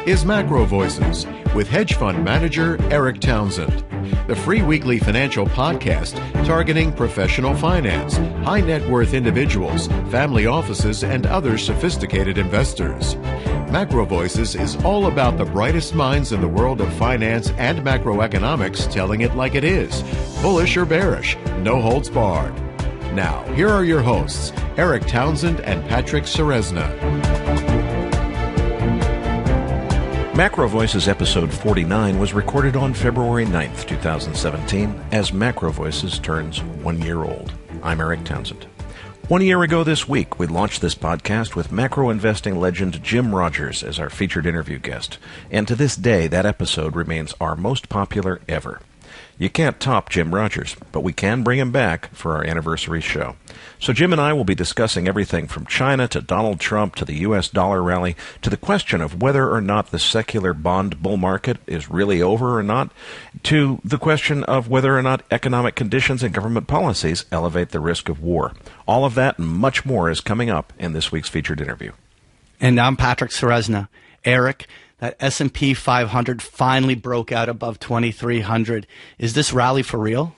is MacroVoices with hedge fund manager Erik Townsend, the free weekly financial podcast targeting professional finance, high net worth individuals, family offices, and other sophisticated investors. MacroVoices is all about the brightest minds in the world of finance and macroeconomics telling it like it is, bullish or bearish, no holds barred. Now, here are your hosts, Erik Townsend and Patrick Serezna. MacroVoices episode 49 was recorded on February 9th, 2017, as MacroVoices turns 1 year old. I'm Erik Townsend. 1 year ago this week, we launched this podcast with macro investing legend Jim Rogers as our featured interview guest, and to this day, that episode remains our most popular ever. You can't top Jim Rogers, but we can bring him back for our anniversary show. So Jim and I will be discussing everything from China to Donald Trump to the U.S. dollar rally to the question of whether or not the secular bond bull market is really over or not, to the question of whether or not economic conditions and government policies elevate the risk of war. All of that and much more is coming up in this week's featured interview. And I'm Patrick Serezna. Erik, that S&P 500 finally broke out above 2,300. Is this rally for real?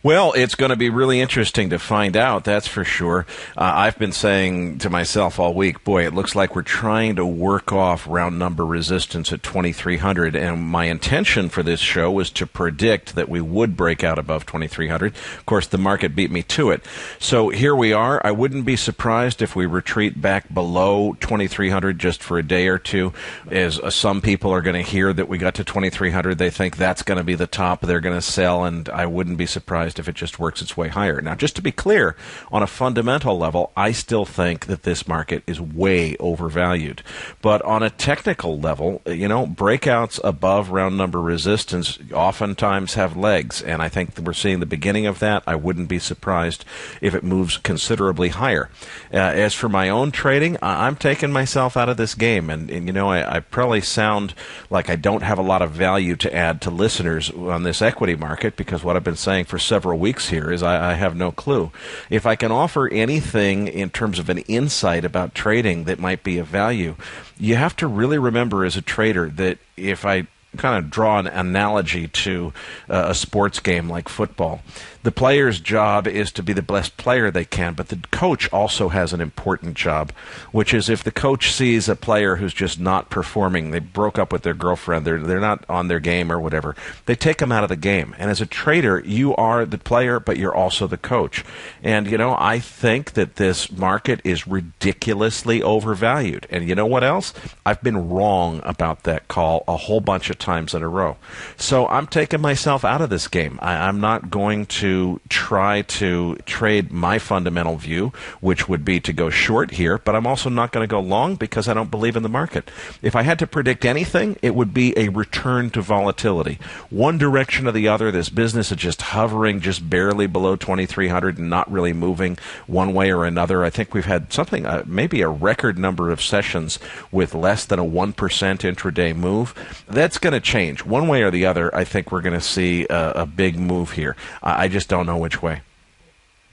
Well, it's going to be really interesting to find out, that's for sure. I've been saying to myself all week, boy, it looks like we're trying to work off round number resistance at 2,300, and my intention for this show was to predict that we would break out above 2,300. Of course, the market beat me to it. So here we are. I wouldn't be surprised if we retreat back below 2,300 just for a day or two, as some people are going to hear that we got to 2,300. They think that's going to be the top. They're going to sell, and I wouldn't be surprised if it just works its way higher. Now, just to be clear, on a fundamental level, I still think that this market is way overvalued. But on a technical level, breakouts above round number resistance oftentimes have legs, and I think that we're seeing the beginning of that. I wouldn't be surprised if it moves considerably higher. As for my own trading, I'm taking myself out of this game, and I probably sound like I don't have a lot of value to add to listeners on this equity market, because what I've been saying for several weeks here is I have no clue. If I can offer anything in terms of an insight about trading that might be of value, you have to really remember as a trader that if I kind of draw an analogy to a sports game like football, the player's job is to be the best player they can, but the coach also has an important job, which is if the coach sees a player who's just not performing, they broke up with their girlfriend, they're not on their game or whatever, they take them out of the game. And as a trader, you are the player, but you're also the coach. And, I think that this market is ridiculously overvalued. And you know what else? I've been wrong about that call a whole bunch of times in a row. So I'm taking myself out of this game. I'm not going to try to trade my fundamental view, which would be to go short here, but I'm also not going to go long because I don't believe in the market. If I had to predict anything, it would be a return to volatility. One direction or the other, this business is just hovering just barely below 2,300 and not really moving one way or another. I think we've had something, maybe a record number of sessions with less than a 1% intraday move. That's going to change. One way or the other, I think we're going to see a big move here. I just don't know which way.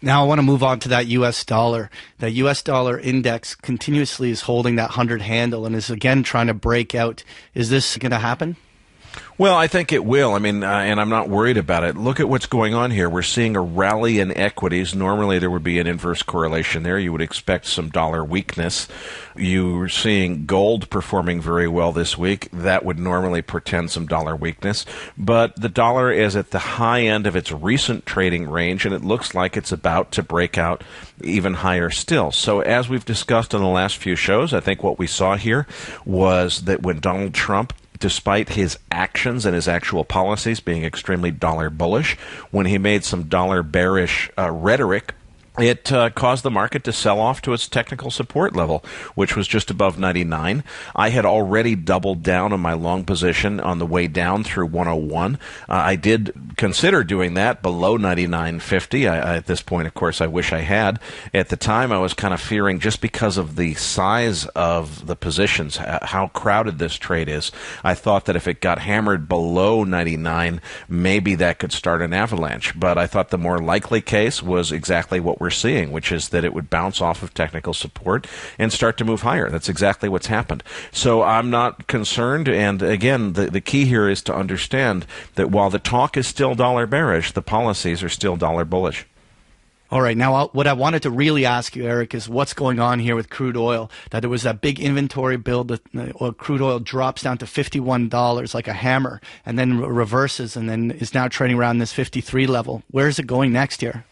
Now I want to move on to that U.S. dollar. The U.S. dollar index continuously is holding that 100 handle and is again trying to break out. Is this going to happen? Well, I think it will. And I'm not worried about it. Look at what's going on here. We're seeing a rally in equities. Normally, there would be an inverse correlation there. You would expect some dollar weakness. You're seeing gold performing very well this week. That would normally portend some dollar weakness. But the dollar is at the high end of its recent trading range, and it looks like it's about to break out even higher still. So as we've discussed in the last few shows, I think what we saw here was that when Donald Trump, despite his actions and his actual policies being extremely dollar bullish, when he made some dollar bearish rhetoric, it caused the market to sell off to its technical support level, which was just above 99. I had already doubled down on my long position on the way down through 101. I did consider doing that below 99.50. At this point, of course, I wish I had. At the time, I was kind of fearing, just because of the size of the positions, how crowded this trade is, I thought that if it got hammered below 99, maybe that could start an avalanche. But I thought the more likely case was exactly what we're we're seeing, which is that it would bounce off of technical support and start to move higher. That's exactly what's happened. So I'm not concerned. And again, the key here is to understand that while the talk is still dollar bearish, the policies are still dollar bullish. All right. Now, what I wanted to really ask you, Erik, is what's going on here with crude oil? That there was that big inventory build, that crude oil drops down to $51 like a hammer, and then reverses, and then is now trading around this 53 level. Where is it going next year?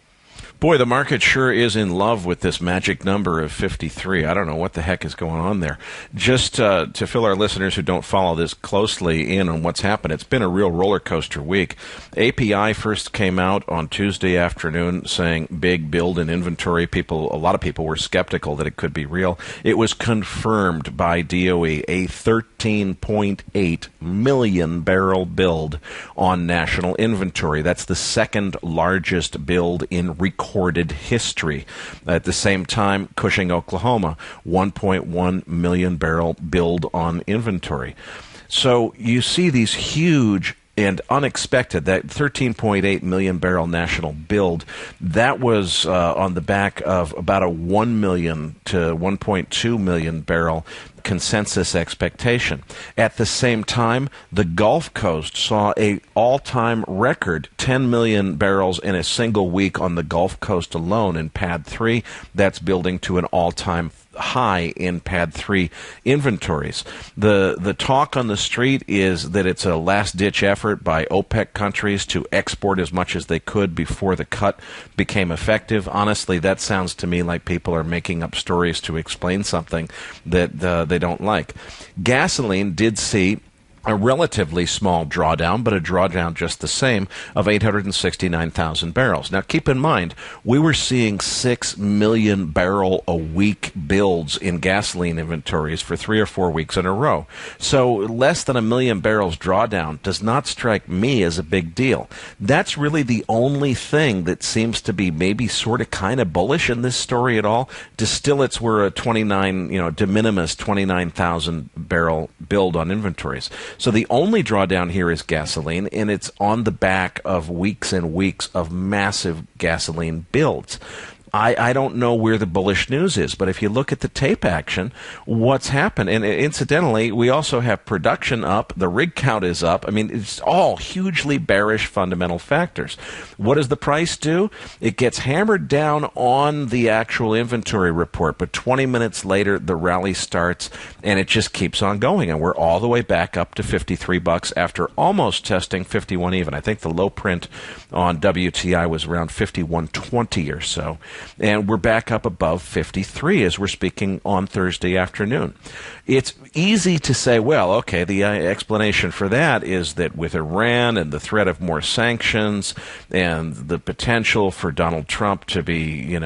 Boy, the market sure is in love with this magic number of 53. I don't know what the heck is going on there. Just to fill our listeners who don't follow this closely in on what's happened, it's been a real roller coaster week. API first came out on Tuesday afternoon saying big build in inventory. A lot of people were skeptical that it could be real. It was confirmed by DOE, a 13.8 million barrel build on national inventory. That's the second largest build in recorded history. At the same time, Cushing, Oklahoma, 1.1 million barrel build on inventory. So you see these huge and unexpected, that 13.8 million barrel national build, that was on the back of about a 1 million to 1.2 million barrel consensus expectation. At the same time, the Gulf Coast saw a all-time record 10 million barrels in a single week on the Gulf Coast alone in Pad 3. That's building to an all-time high in Pad 3 inventories. The talk on the street is that it's a last-ditch effort by OPEC countries to export as much as they could before the cut became effective. Honestly, that sounds to me like people are making up stories to explain something that they don't like. Gasoline did see a relatively small drawdown, but a drawdown just the same, of 869,000 barrels. Now, keep in mind, we were seeing 6 million barrel a week builds in gasoline inventories for 3 or 4 weeks in a row. So less than a million barrels drawdown does not strike me as a big deal. That's really the only thing that seems to be maybe sort of kind of bullish in this story at all. Distillates were a de minimis 29,000 barrel build on inventories. So the only drawdown here is gasoline, and it's on the back of weeks and weeks of massive gasoline builds. I don't know where the bullish news is, but if you look at the tape action, what's happened? And incidentally, we also have production up. The rig count is up. I mean, it's all hugely bearish fundamental factors. What does the price do? It gets hammered down on the actual inventory report, but 20 minutes later, the rally starts, and it just keeps on going. And we're all the way back up to $53 after almost testing 51 even. I think the low print on WTI was around 51.20 or so. And we're back up above 53 as we're speaking on Thursday afternoon. It's easy to say, well, okay, the explanation for that is that with Iran and the threat of more sanctions and the potential for Donald Trump to be,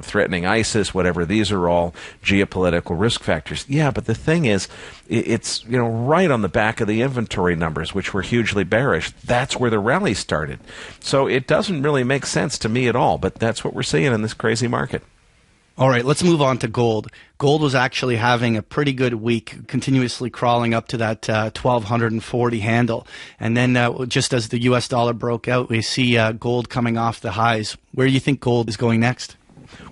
threatening ISIS, whatever, these are all geopolitical risk factors. Yeah, but the thing is, it's, right on the back of the inventory numbers, which were hugely bearish. That's where the rally started. So it doesn't really make sense to me at all, but that's what we're seeing in this crazy market. All right, let's move on to gold. Gold was actually having a pretty good week, continuously crawling up to that 1,240 handle. And then just as the U.S. dollar broke out, we see gold coming off the highs. Where do you think gold is going next?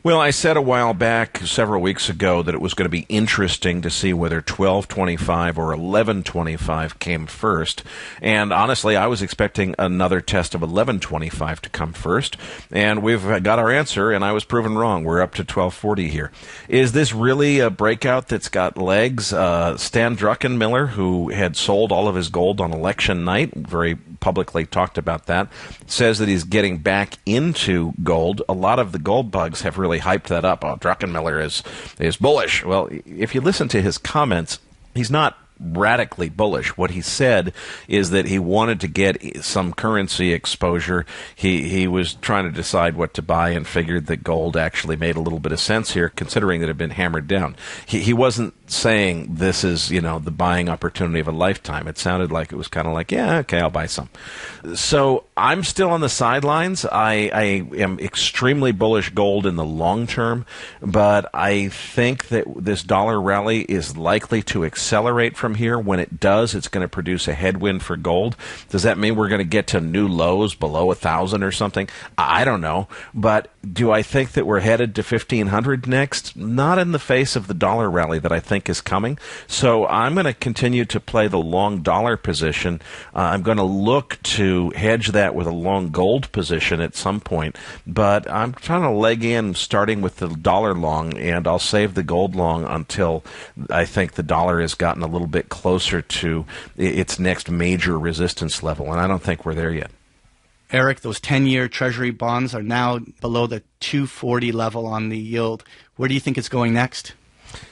Well, I said a while back, several weeks ago, that it was going to be interesting to see whether 12.25 or 11.25 came first. And honestly, I was expecting another test of 11.25 to come first. And we've got our answer, and I was proven wrong. We're up to 12.40 here. Is this really a breakout that's got legs? Stan Druckenmiller, who had sold all of his gold on election night, very publicly talked about that, says that he's getting back into gold. A lot of the gold bugs have really hyped that up. Oh, Druckenmiller is bullish. Well, if you listen to his comments, he's not radically bullish. What he said is that he wanted to get some currency exposure. He was trying to decide what to buy and figured that gold actually made a little bit of sense here, considering that it had been hammered down. He wasn't saying this is, the buying opportunity of a lifetime. It sounded like it was kind of like, yeah, okay, I'll buy some. So I'm still on the sidelines. I am extremely bullish gold in the long term, but I think that this dollar rally is likely to accelerate from from here. When it does, it's going to produce a headwind for gold. Does that mean we're going to get to new lows below 1,000 or something? I don't know. But do I think that we're headed to 1,500 next? Not in the face of the dollar rally that I think is coming. So I'm going to continue to play the long dollar position. I'm going to look to hedge that with a long gold position at some point. But I'm trying to leg in starting with the dollar long, and I'll save the gold long until I think the dollar has gotten a little bit closer to its next major resistance level, and I don't think we're there yet. Erik, those 10-year Treasury bonds are now below the 240 level on the yield. Where do you think it's going next?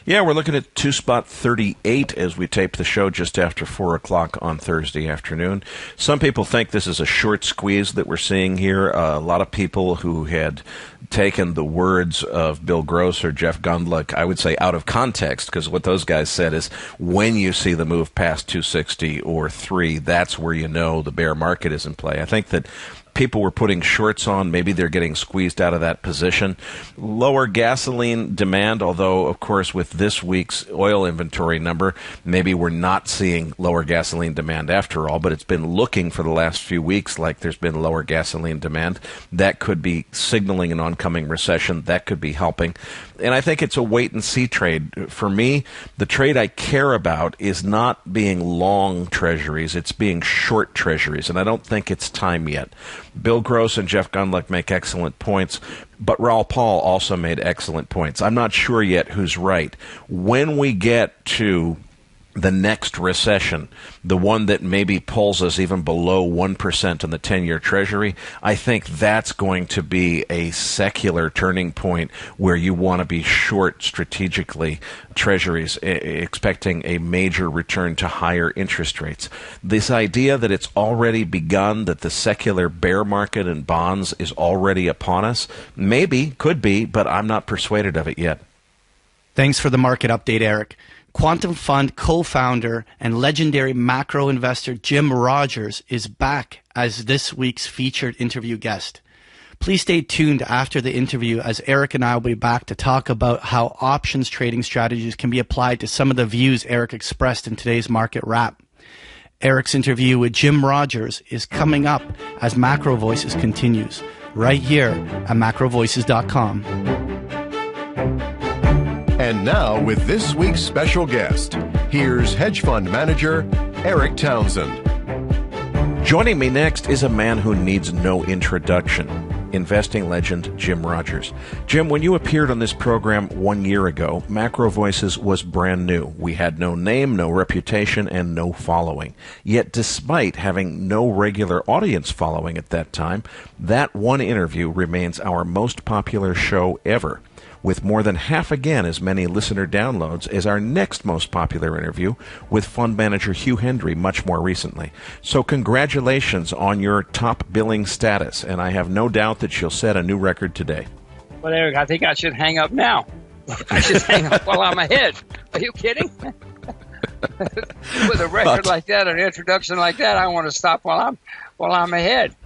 Yeah, we're looking at 2.38 as we tape the show just after 4 o'clock on Thursday afternoon. Some people think this is a short squeeze that we're seeing here. A lot of people who had taken the words of Bill Gross or Jeff Gundlach, I would say, out of context, because what those guys said is when you see the move past 260 or 3, that's where you know the bear market is in play. I think that people were putting shorts on. Maybe they're getting squeezed out of that position. Lower gasoline demand, although, of course, with this week's oil inventory number, maybe we're not seeing lower gasoline demand after all, but it's been looking for the last few weeks like there's been lower gasoline demand. That could be signaling an oncoming recession. That could be helping. And I think it's a wait-and-see trade. For me, the trade I care about is not being long treasuries. It's being short treasuries, and I don't think it's time yet. Bill Gross and Jeff Gundlach make excellent points, but Raoul Pal also made excellent points. I'm not sure yet who's right. When we get to the next recession, the one that maybe pulls us even below 1% on the 10-year Treasury, I think that's going to be a secular turning point where you want to be short strategically Treasuries, expecting a major return to higher interest rates. This idea that it's already begun, that the secular bear market in bonds is already upon us, maybe, could be, but I'm not persuaded of it yet. Thanks for the market update, Erik. Quantum Fund co-founder and legendary macro investor Jim Rogers is back as this week's featured interview guest. Please stay tuned after the interview, as Erik and I will be back to talk about how options trading strategies can be applied to some of the views Erik expressed in today's market wrap. Erik's interview with Jim Rogers is coming up as MacroVoices continues, right here at MacroVoices.com. And now, with this week's special guest, here's hedge fund manager Erik Townsend. Joining me next is a man who needs no introduction, investing legend Jim Rogers. Jim, when you appeared on this program 1 year ago, MacroVoices was brand new. We had no name, no reputation, and no following. Yet despite having no regular audience following at that time, that one interview remains our most popular show ever, with more than half again as many listener downloads as our next most popular interview with fund manager Hugh Hendry much more recently. So congratulations on your top billing status, and I have no doubt that you'll set a new record today. Well, Erik, I think I should hang up now. I should hang up while I'm ahead. Are you kidding? With a record like that, an introduction like that, I want to stop while I'm ahead.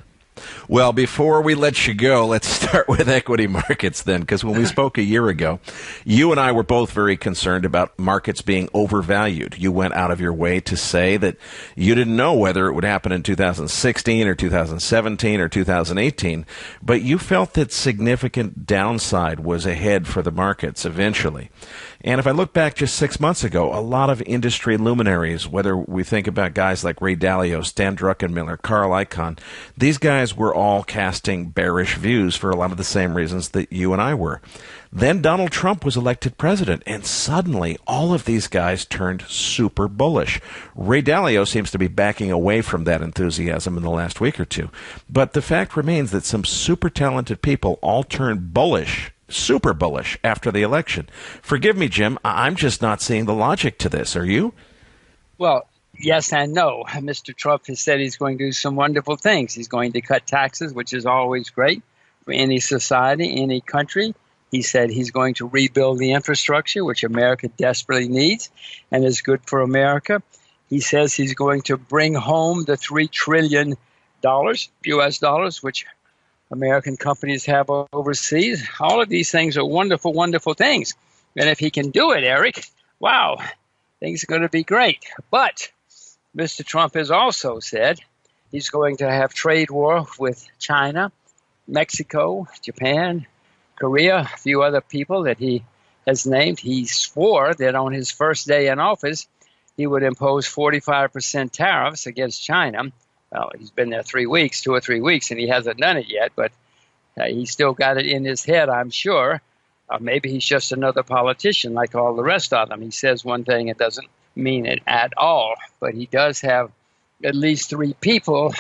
Well, before we let you go, let's start with equity markets then, because when we spoke a year ago, you and I were both very concerned about markets being overvalued. You went out of your way to say that you didn't know whether it would happen in 2016 or 2017 or 2018, but you felt that significant downside was ahead for the markets eventually. And if I look back just 6 months ago, a lot of industry luminaries, whether we think about guys like Ray Dalio, Stan Druckenmiller, Carl Icahn, these guys were all casting bearish views for a lot of the same reasons that you and I were. Then Donald Trump was elected president, and suddenly all of these guys turned super bullish. Ray Dalio seems to be backing away from that enthusiasm in the last week or two. But the fact remains that some super talented people all turned bullish, super bullish, after the election. Forgive me, Jim, I'm just not seeing the logic to this. Are you? Well, yes and no. Mr. Trump has said he's going to do some wonderful things. He's going to cut taxes, which is always great for any society, any country. He said he's going to rebuild the infrastructure, which America desperately needs and is good for America. He says he's going to bring home the $3 trillion, U.S. dollars, which American companies have overseas. All of these things are wonderful, wonderful things. And if he can do it, Erik, wow, things are going to be great. But Mr. Trump has also said he's going to have trade war with China, Mexico, Japan, Korea, a few other people that he has named. He swore that on his first day in office, he would impose 45% tariffs against China. Well, he's been there 2 or 3 weeks, and he hasn't done it yet, but he's still got it in his head, I'm sure. Maybe he's just another politician like all the rest of them. He says one thing and doesn't mean it at all, but he does have at least 3 people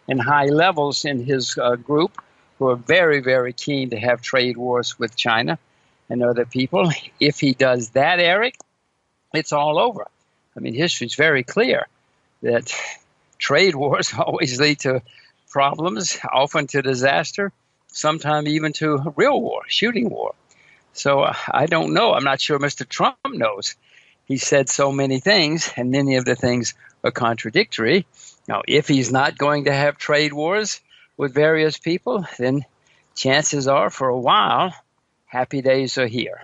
in high levels in his group who are very, very keen to have trade wars with China and other people. If he does that, Erik, it's all over. I mean, history's very clear that trade wars always lead to problems, often to disaster, sometimes even to real war, shooting war. So I don't know. I'm not sure Mr. Trump knows. He said so many things, and many of the things are contradictory. Now, if he's not going to have trade wars with various people, then chances are for a while, happy days are here.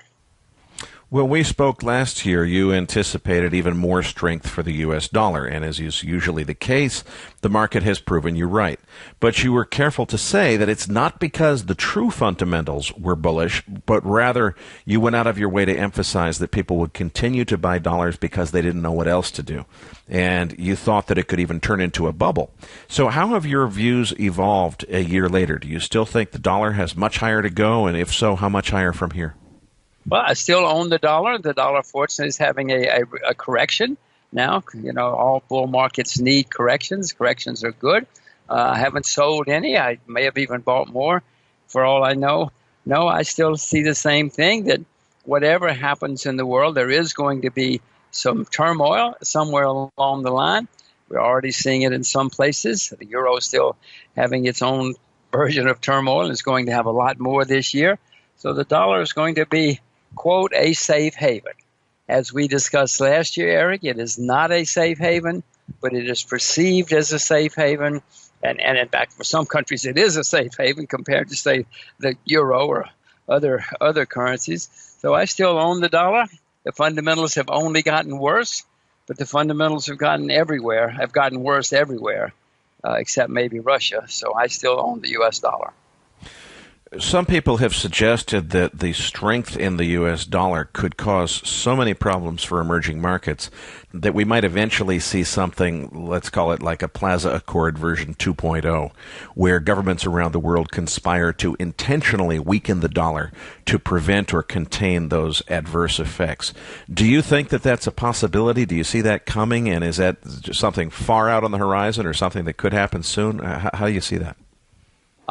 When we spoke last year, you anticipated even more strength for the U.S. dollar, and as is usually the case, the market has proven you right. But you were careful to say that it's not because the true fundamentals were bullish, but rather you went out of your way to emphasize that people would continue to buy dollars because they didn't know what else to do. And you thought that it could even turn into a bubble. So how have your views evolved a year later? Do you still think the dollar has much higher to go, and if so, how much higher from here? Well, I still own the dollar. The dollar, fortunately, is having a correction now. You know, all bull markets need corrections. Corrections are good. I haven't sold any. I may have even bought more for all I know. No, I still see the same thing, that whatever happens in the world, there is going to be some turmoil somewhere along the line. We're already seeing it in some places. The euro is still having its own version of turmoil and is going to have a lot more this year. So the dollar is going to be, quote, a safe haven. As we discussed last year, Erik, it is not a safe haven, but it is perceived as a safe haven. And in fact, for some countries, it is a safe haven compared to, say, the euro or other currencies. So I still own the dollar. The fundamentals have only gotten worse, but the fundamentals have gotten worse everywhere, except maybe Russia. So I still own the U.S. dollar. Some people have suggested that the strength in the U.S. dollar could cause so many problems for emerging markets that we might eventually see something, let's call it like a Plaza Accord version 2.0, where governments around the world conspire to intentionally weaken the dollar to prevent or contain those adverse effects. Do you think that that's a possibility? Do you see that coming? And is that something far out on the horizon or something that could happen soon? How do you see that?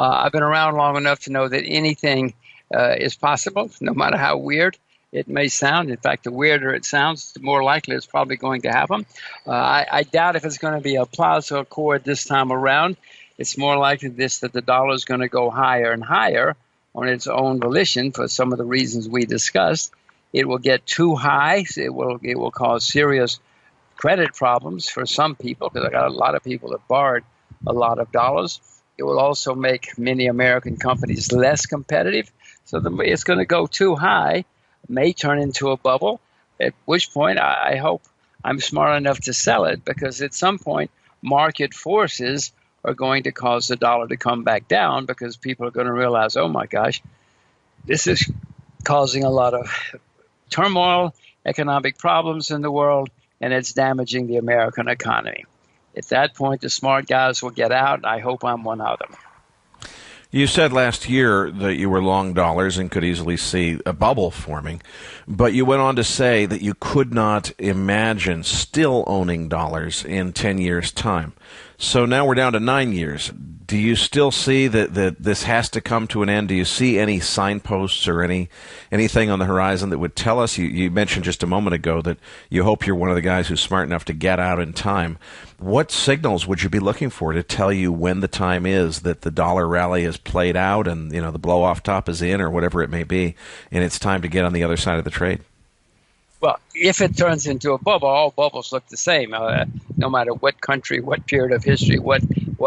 I've been around long enough to know that anything is possible, no matter how weird it may sound. In fact, the weirder it sounds, the more likely it's probably going to happen. I doubt if it's going to be a Plaza Accord this time around. It's more likely that the dollar is going to go higher and higher on its own volition for some of the reasons we discussed. It will get too high. It will cause serious credit problems for some people, because I got a lot of people that borrowed a lot of dollars. It will also make many American companies less competitive. So it's going to go too high, may turn into a bubble, at which point I hope I'm smart enough to sell it, because at some point market forces are going to cause the dollar to come back down, because people are going to realize, oh my gosh, this is causing a lot of turmoil, economic problems in the world, and it's damaging the American economy. At that point, the smart guys will get out, and I hope I'm one of them. You said last year that you were long dollars and could easily see a bubble forming, but you went on to say that you could not imagine still owning dollars in 10 years' time. So now we're down to 9 years. Do you still see that this has to come to an end? Do you see any signposts or anything on the horizon that would tell us? You mentioned just a moment ago that you hope you're one of the guys who's smart enough to get out in time. What signals would you be looking for to tell you when the time is that the dollar rally has played out and the blow-off top is in, or whatever it may be, and it's time to get on the other side of the trade? Well, if it turns into a bubble, all bubbles look the same. No matter what country, what period of history, what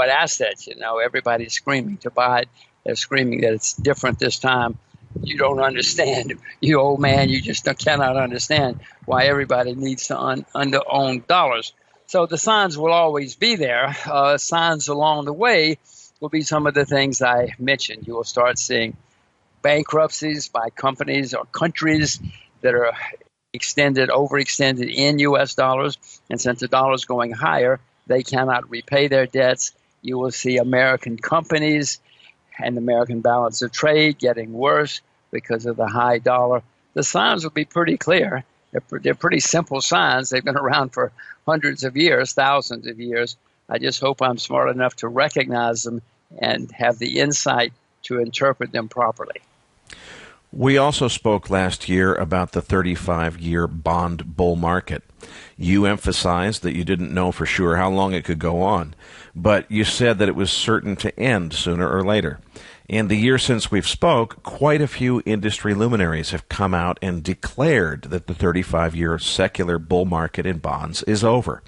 assets, everybody's screaming to buy it. They're screaming that it's different this time you don't understand. You old man, you just cannot understand why everybody needs to own dollars. So the signs will always be there. Signs along the way will be some of the things I mentioned. You will start seeing bankruptcies by companies or countries that are overextended in U.S. dollars. And since the dollar is going higher, they cannot repay their debts. You will see American companies and American balance of trade getting worse because of the high dollar. The signs will be pretty clear. They're pretty simple signs. They've been around for hundreds of years, thousands of years. I just hope I'm smart enough to recognize them and have the insight to interpret them properly. We also spoke last year about the 35-year bond bull market. You emphasized that you didn't know for sure how long it could go on, but you said that it was certain to end sooner or later. In the year since we've spoke, quite a few industry luminaries have come out and declared that the 35-year secular bull market in bonds is over.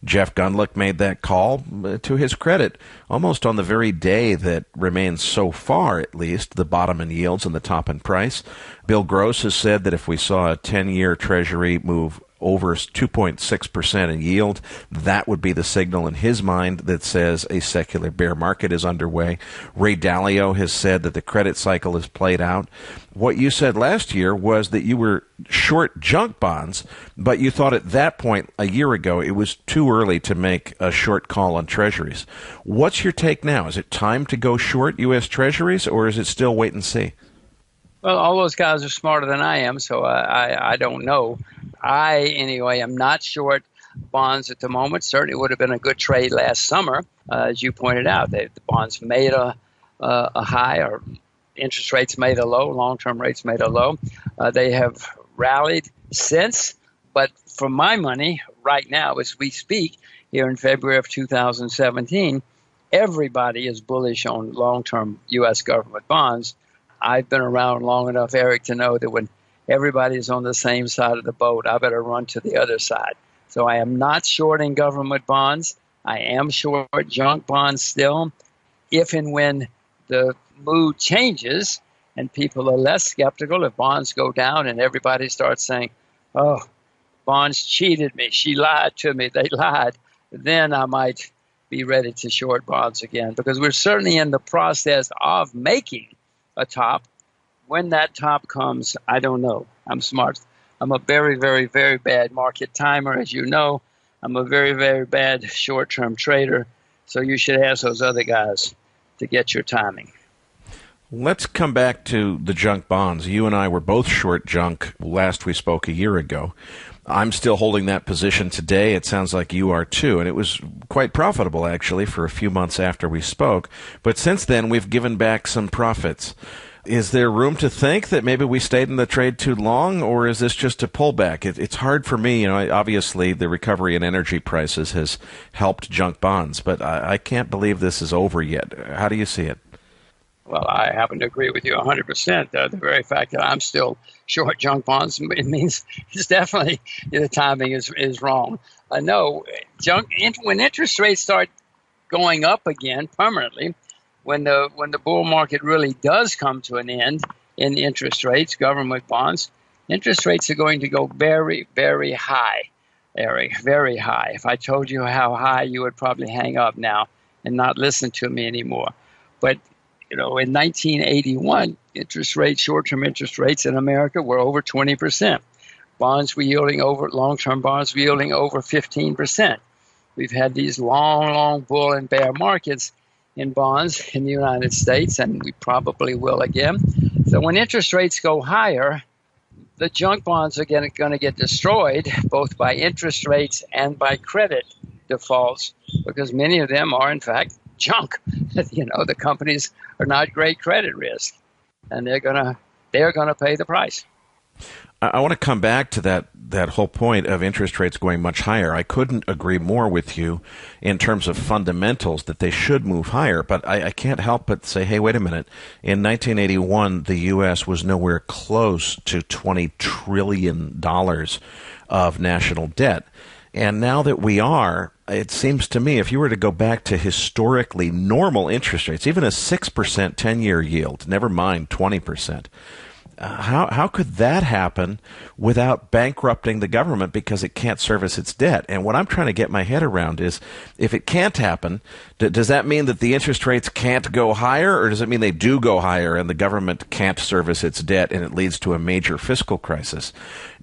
Jeff Gundlach made that call, to his credit, almost on the very day that remains so far, at least, the bottom in yields and the top in price. Bill Gross has said that if we saw a 10-year Treasury move over 2.6% in yield, that would be the signal in his mind that says a secular bear market is underway. Ray Dalio has said that the credit cycle is played out. What you said last year was that you were short junk bonds, but you thought at that point a year ago it was too early to make a short call on treasuries. What's your take now? Is it time to go short U.S. treasuries, or is it still wait and see? Well, all those guys are smarter than I am, so I don't know. I, anyway, am not short bonds at the moment. Certainly would have been a good trade last summer. As you pointed out, the bonds made a high, or interest rates made a low, long-term rates made a low. They have rallied since, but for my money, right now, as we speak, here in February of 2017, everybody is bullish on long-term U.S. government bonds. I've been around long enough, Erik, to know that when everybody's on the same side of the boat, I better run to the other side. So I am not shorting government bonds. I am short junk bonds still. If and when the mood changes and people are less skeptical, if bonds go down and everybody starts saying, oh, bonds cheated me, she lied to me, they lied, then I might be ready to short bonds again, because we're certainly in the process of making a top. When that top comes, I don't know. I'm smart. I'm a very, very, very bad market timer, as you know. I'm a very, very bad short-term trader. So you should ask those other guys to get your timing. Let's come back to the junk bonds. You and I were both short junk last we spoke a year ago. I'm still holding that position today. It sounds like you are too, and it was quite profitable actually for a few months after we spoke. But since then, we've given back some profits. Is there room to think that maybe we stayed in the trade too long, or is this just a pullback? It's hard for me. Obviously the recovery in energy prices has helped junk bonds, but I can't believe this is over yet. How do you see it? Well, I happen to agree with you 100%. The very fact that I'm still short junk bonds, it means it's definitely the timing is wrong. No, when interest rates start going up again permanently, when the bull market really does come to an end in interest rates, government bonds, interest rates are going to go very, very high, Erik, very high. If I told you how high, you would probably hang up now and not listen to me anymore. But in 1981, short-term interest rates in America were over 20%. Long-term bonds were yielding over 15%. We've had these long bull and bear markets in bonds in the United States, and we probably will again. So when interest rates go higher, the junk bonds are going to get destroyed, both by interest rates and by credit defaults, because many of them are, in fact, junk. The companies are not great credit risk, and they're gonna pay the price. I want to come back to that whole point of interest rates going much higher. I couldn't agree more with you in terms of fundamentals that they should move higher, but I can't help but say, hey, wait a minute. In 1981, the U.S. was nowhere close to $20 trillion of national debt. And now that we are, it seems to me, if you were to go back to historically normal interest rates, even a 6% 10-year yield, never mind 20%, how could that happen without bankrupting the government because it can't service its debt? And what I'm trying to get my head around is, if it can't happen, does that mean that the interest rates can't go higher, or does it mean they do go higher and the government can't service its debt and it leads to a major fiscal crisis?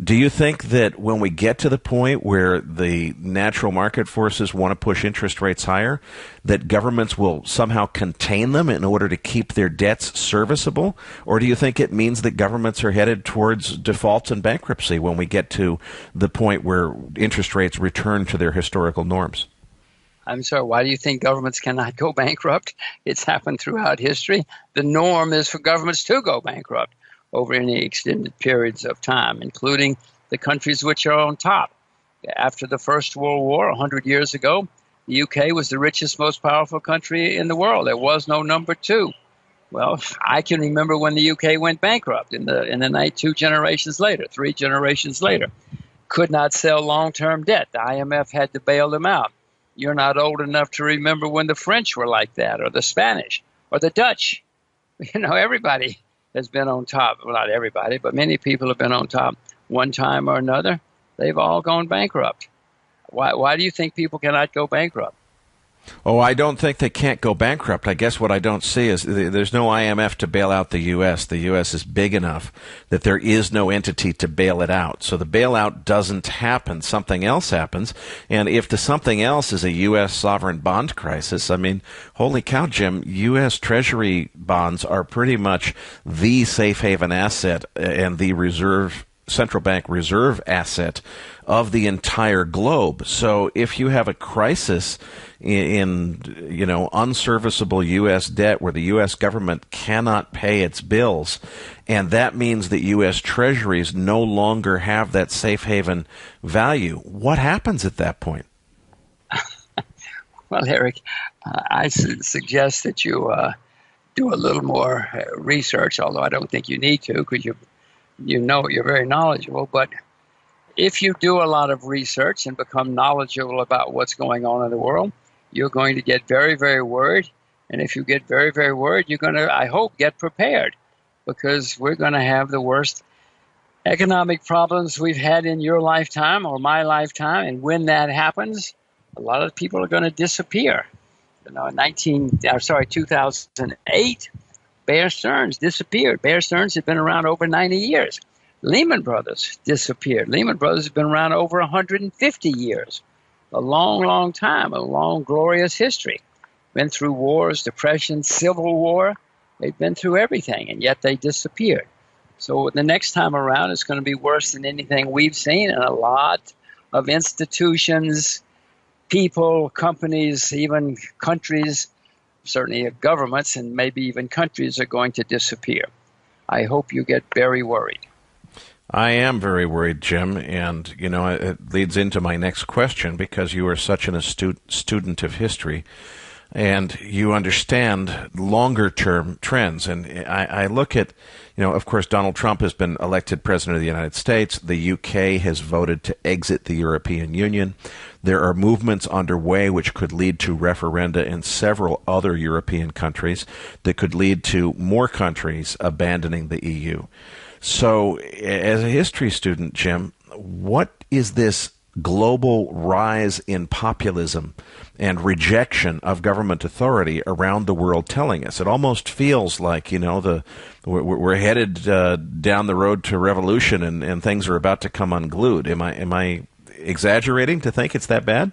Do you think that when we get to the point where the natural market forces want to push interest rates higher, that governments will somehow contain them in order to keep their debts serviceable? Or do you think it means that governments are headed towards default and bankruptcy when we get to the point where interest rates return to their historical norms? I'm sorry, why do you think governments cannot go bankrupt? It's happened throughout history. The norm is for governments to go bankrupt over any extended periods of time, including the countries which are on top. After the First World War, 100 years ago, the UK was the richest, most powerful country in the world. There was no number two. Well, I can remember when the UK went bankrupt in the night 2 generations later, 3 generations later. Could not sell long-term debt. The IMF had to bail them out. You're not old enough to remember when the French were like that, or the Spanish, or the Dutch. Everybody has been on top. Well, not everybody, but many people have been on top one time or another. They've all gone bankrupt. Why do you think people cannot go bankrupt? Oh, I don't think they can't go bankrupt. I guess what I don't see is there's no IMF to bail out the U.S. The U.S. is big enough that there is no entity to bail it out. So the bailout doesn't happen. Something else happens. And if the something else is a U.S. sovereign bond crisis, I mean, holy cow, Jim, U.S. Treasury bonds are pretty much the safe haven asset and the central bank reserve asset of the entire globe. So if you have a crisis in unserviceable U.S. debt where the U.S. government cannot pay its bills, and that means that U.S. treasuries no longer have that safe haven value, what happens at that point? Well, Erik, I suggest that you do a little more research, although I don't think you need to, because you're very knowledgeable. But if you do a lot of research and become knowledgeable about what's going on in the world, you're going to get very, very worried. And if you get very, very worried, you're going to, I hope, get prepared, because we're going to have the worst economic problems we've had in your lifetime or my lifetime. And when that happens, a lot of people are going to disappear. In 2008, Bear Stearns disappeared. Bear Stearns had been around over 90 years. Lehman Brothers disappeared. Lehman Brothers has been around over 150 years. A long, long time, a long, glorious history. Been through wars, depression, civil war. They've been through everything, and yet they disappeared. So the next time around, it's going to be worse than anything we've seen, and a lot of institutions, people, companies, even countries, certainly governments and maybe even countries, are going to disappear. I hope you get very worried. I am very worried, Jim, and it leads into my next question, because you are such an astute student of history and you understand longer-term trends. And I look at, of course, Donald Trump has been elected president of the United States. The UK has voted to exit the European Union. There are movements underway which could lead to referenda in several other European countries that could lead to more countries abandoning the EU. So, as a history student, Jim, what is this global rise in populism and rejection of government authority around the world telling us? It almost feels like, we're headed down the road to revolution and things are about to come unglued. Am I exaggerating to think it's that bad?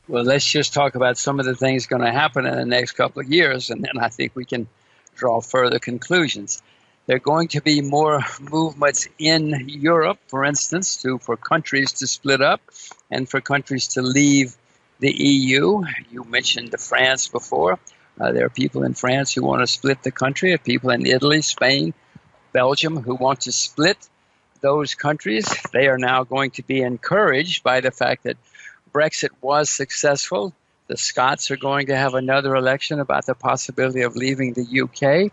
Well, let's just talk about some of the things going to happen in the next couple of years, and then I think we can draw further conclusions. There are going to be more movements in Europe, for instance, for countries to split up and for countries to leave the EU. You mentioned France before. There are people in France who want to split the country. There are people in Italy, Spain, Belgium who want to split those countries. They are now going to be encouraged by the fact that Brexit was successful. The Scots are going to have another election about the possibility of leaving the UK.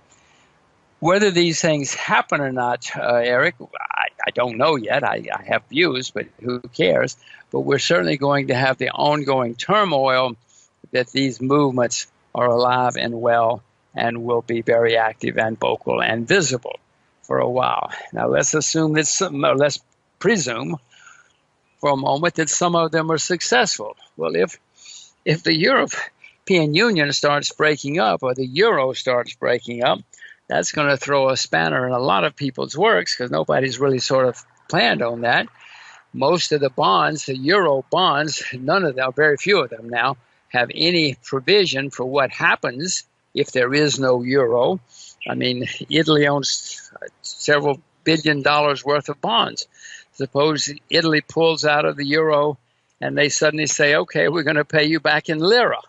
Whether these things happen or not, Erik, I don't know yet. I have views, but who cares? But we're certainly going to have the ongoing turmoil that these movements are alive and well and will be very active and vocal and visible. for a while. Now let's assume that let's presume for a moment that some of them are successful. Well, if the European Union starts breaking up or the euro starts breaking up, that's going to throw a spanner in a lot of people's works because nobody's really sort of planned on that. Most of the bonds, the euro bonds, none of them, very few of them now, have any provision for what happens if there is no euro. I mean, Italy owns several $1 billion worth of bonds. Suppose Italy pulls out of the euro and they suddenly say, okay, we're going to pay you back in lira.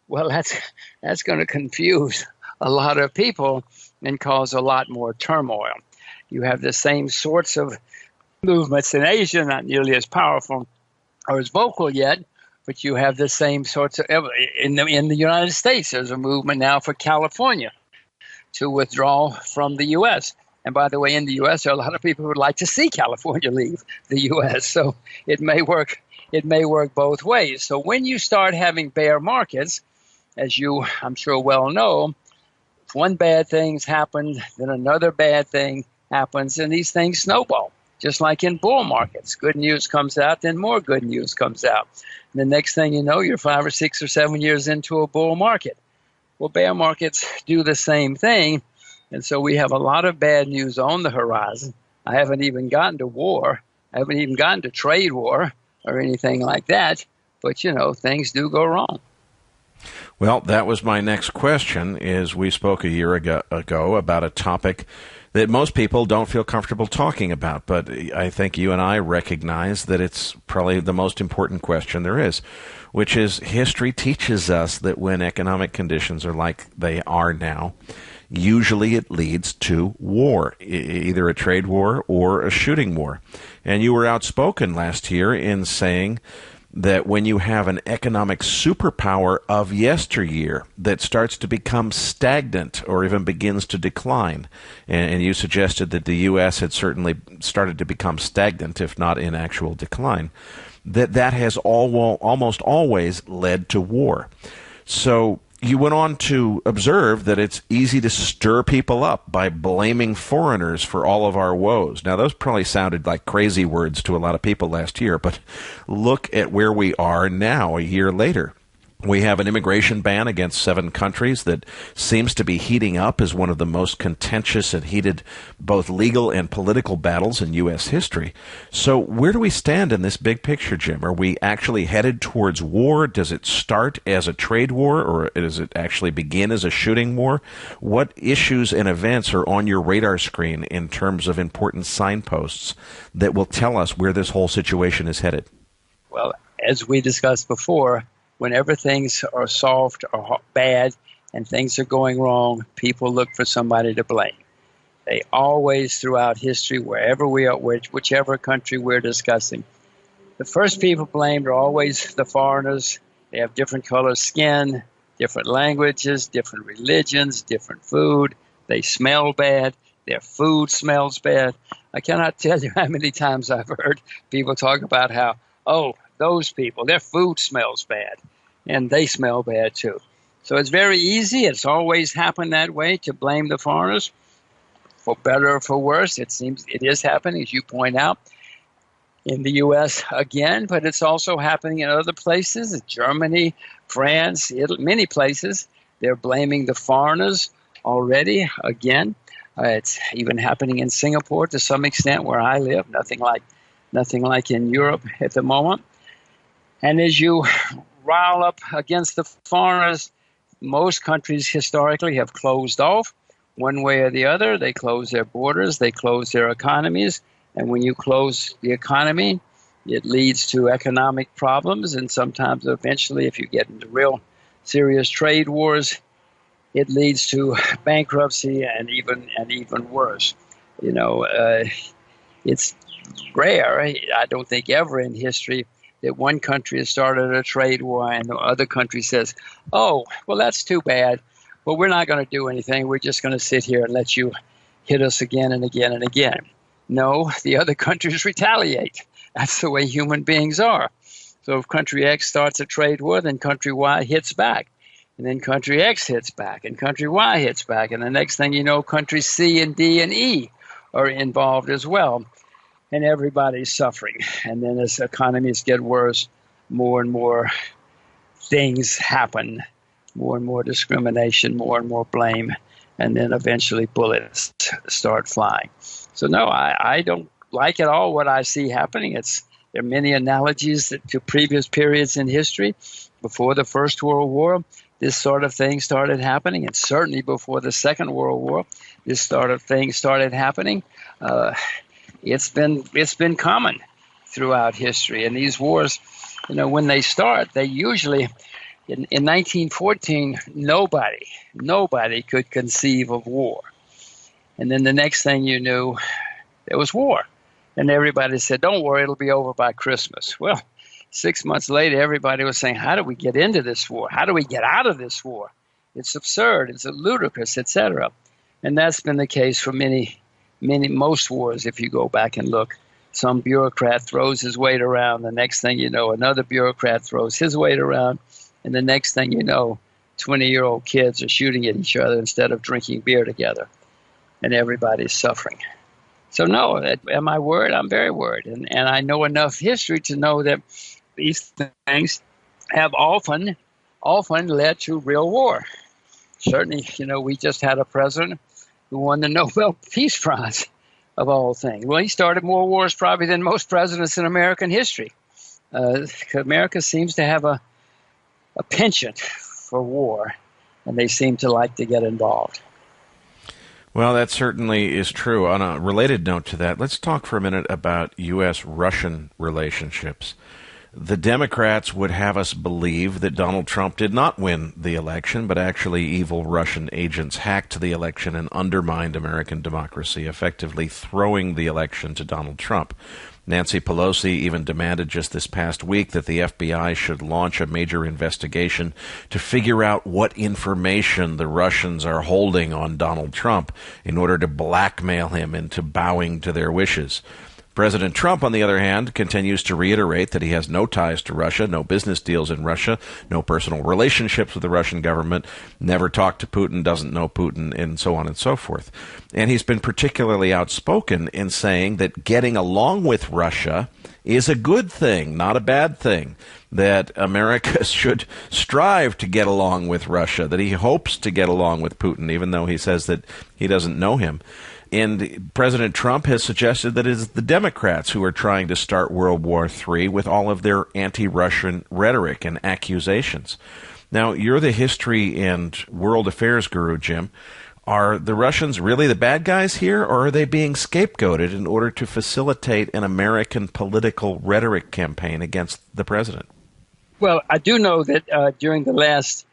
Well, that's going to confuse a lot of people and cause a lot more turmoil. You have the same sorts of movements in Asia, not nearly as powerful or as vocal yet, but you have the same sorts of in the United States. There's a movement now for California to withdraw from the U.S. And by the way, in the U.S., there are a lot of people who would like to see California leave the U.S. So it may work both ways. So when you start having bear markets, as you, I'm sure, well know, one bad thing's happened, then another bad thing happens, and these things snowball. Just like in bull markets, good news comes out, then more good news comes out. And the next thing you know, you're 5 or 6 or 7 years into a bull market. Well, bear markets do the same thing, and so we have a lot of bad news on the horizon. I haven't even gotten to war. I haven't even gotten to trade war or anything like that, but, things do go wrong. Well, that was my next question, is we spoke a year ago about a topic that most people don't feel comfortable talking about, but I think you and I recognize that it's probably the most important question there is, which is history teaches us that when economic conditions are like they are now, usually it leads to war, either a trade war or a shooting war. And you were outspoken last year in saying that when you have an economic superpower of yesteryear that starts to become stagnant or even begins to decline, and you suggested that the U.S. had certainly started to become stagnant, if not in actual decline, that has almost always led to war. So you went on to observe that it's easy to stir people up by blaming foreigners for all of our woes. Now, those probably sounded like crazy words to a lot of people last year, but look at where we are now, a year later. We have an immigration ban against 7 countries that seems to be heating up as one of the most contentious and heated both legal and political battles in U.S. history. So where do we stand in this big picture, Jim? Are we actually headed towards war? Does it start as a trade war, or does it actually begin as a shooting war? What issues and events are on your radar screen in terms of important signposts that will tell us where this whole situation is headed? Well, as we discussed before, whenever things are soft or bad and things are going wrong, people look for somebody to blame. They always, throughout history, wherever we are, whichever country we're discussing, the first people blamed are always the foreigners. They have different color skin, different languages, different religions, different food. They smell bad. Their food smells bad. I cannot tell you how many times I've heard people talk about how, those people, their food smells bad, and they smell bad too. So it's very easy. It's always happened that way, to blame the foreigners, for better or for worse. It seems it is happening, as you point out, in the U.S. again, but it's also happening in other places, Germany, France, Italy, many places. They're blaming the foreigners already again. It's even happening in Singapore to some extent, where I live. Nothing like in Europe at the moment. And as you rile up against the foreigners, most countries historically have closed off one way or the other. They close their borders, they close their economies, and when you close the economy, it leads to economic problems, and sometimes eventually, if you get into real serious trade wars, it leads to bankruptcy and even worse. It's rare, I don't think ever in history, that one country has started a trade war and the other country says, well, that's too bad, but we're not going to do anything. We're just going to sit here and let you hit us again and again and again. No, the other countries retaliate. That's the way human beings are. So if country X starts a trade war, then country Y hits back. And then country X hits back, and country Y hits back. And the next thing you know, countries C and D and E are involved as well. And everybody's suffering. And then as economies get worse, more and more things happen, more and more discrimination, more and more blame, and then eventually bullets start flying. So no, I don't like at all what I see happening. There are many analogies to previous periods in history. Before the First World War, this sort of thing started happening, and certainly before the Second World War, this sort of thing started happening. It's been common throughout history, and these wars, when they start, they usually, in 1914, nobody could conceive of war, and then the next thing you knew, there was war, and everybody said, "Don't worry, it'll be over by Christmas." Well, 6 months later, everybody was saying, "How do we get into this war? How do we get out of this war? It's absurd. It's ludicrous, etc." And that's been the case for most wars. If you go back and look, some bureaucrat throws his weight around. The next thing you know, another bureaucrat throws his weight around. And the next thing you know, 20-year-old kids are shooting at each other instead of drinking beer together. And everybody's suffering. So no, am I worried? I'm very worried. And I know enough history to know that these things have often led to real war. Certainly, we just had a president who won the Nobel Peace Prize, of all things. Well, he started more wars probably than most presidents in American history. America seems to have a penchant for war, and they seem to like to get involved. Well, that certainly is true. On a related note to that, let's talk for a minute about U.S.-Russian relationships. The Democrats would have us believe that Donald Trump did not win the election, but actually evil Russian agents hacked the election and undermined American democracy, effectively throwing the election to Donald Trump. Nancy Pelosi even demanded just this past week that the FBI should launch a major investigation to figure out what information the Russians are holding on Donald Trump in order to blackmail him into bowing to their wishes. President Trump, on the other hand, continues to reiterate that he has no ties to Russia, no business deals in Russia, no personal relationships with the Russian government, never talked to Putin, doesn't know Putin, and so on and so forth. And he's been particularly outspoken in saying that getting along with Russia is a good thing, not a bad thing, that America should strive to get along with Russia, that he hopes to get along with Putin, even though he says that he doesn't know him. And President Trump has suggested that it is the Democrats who are trying to start World War III with all of their anti-Russian rhetoric and accusations. Now, you're the history and world affairs guru, Jim. Are the Russians really the bad guys here, or are they being scapegoated in order to facilitate an American political rhetoric campaign against the president? Well, I do know that during the last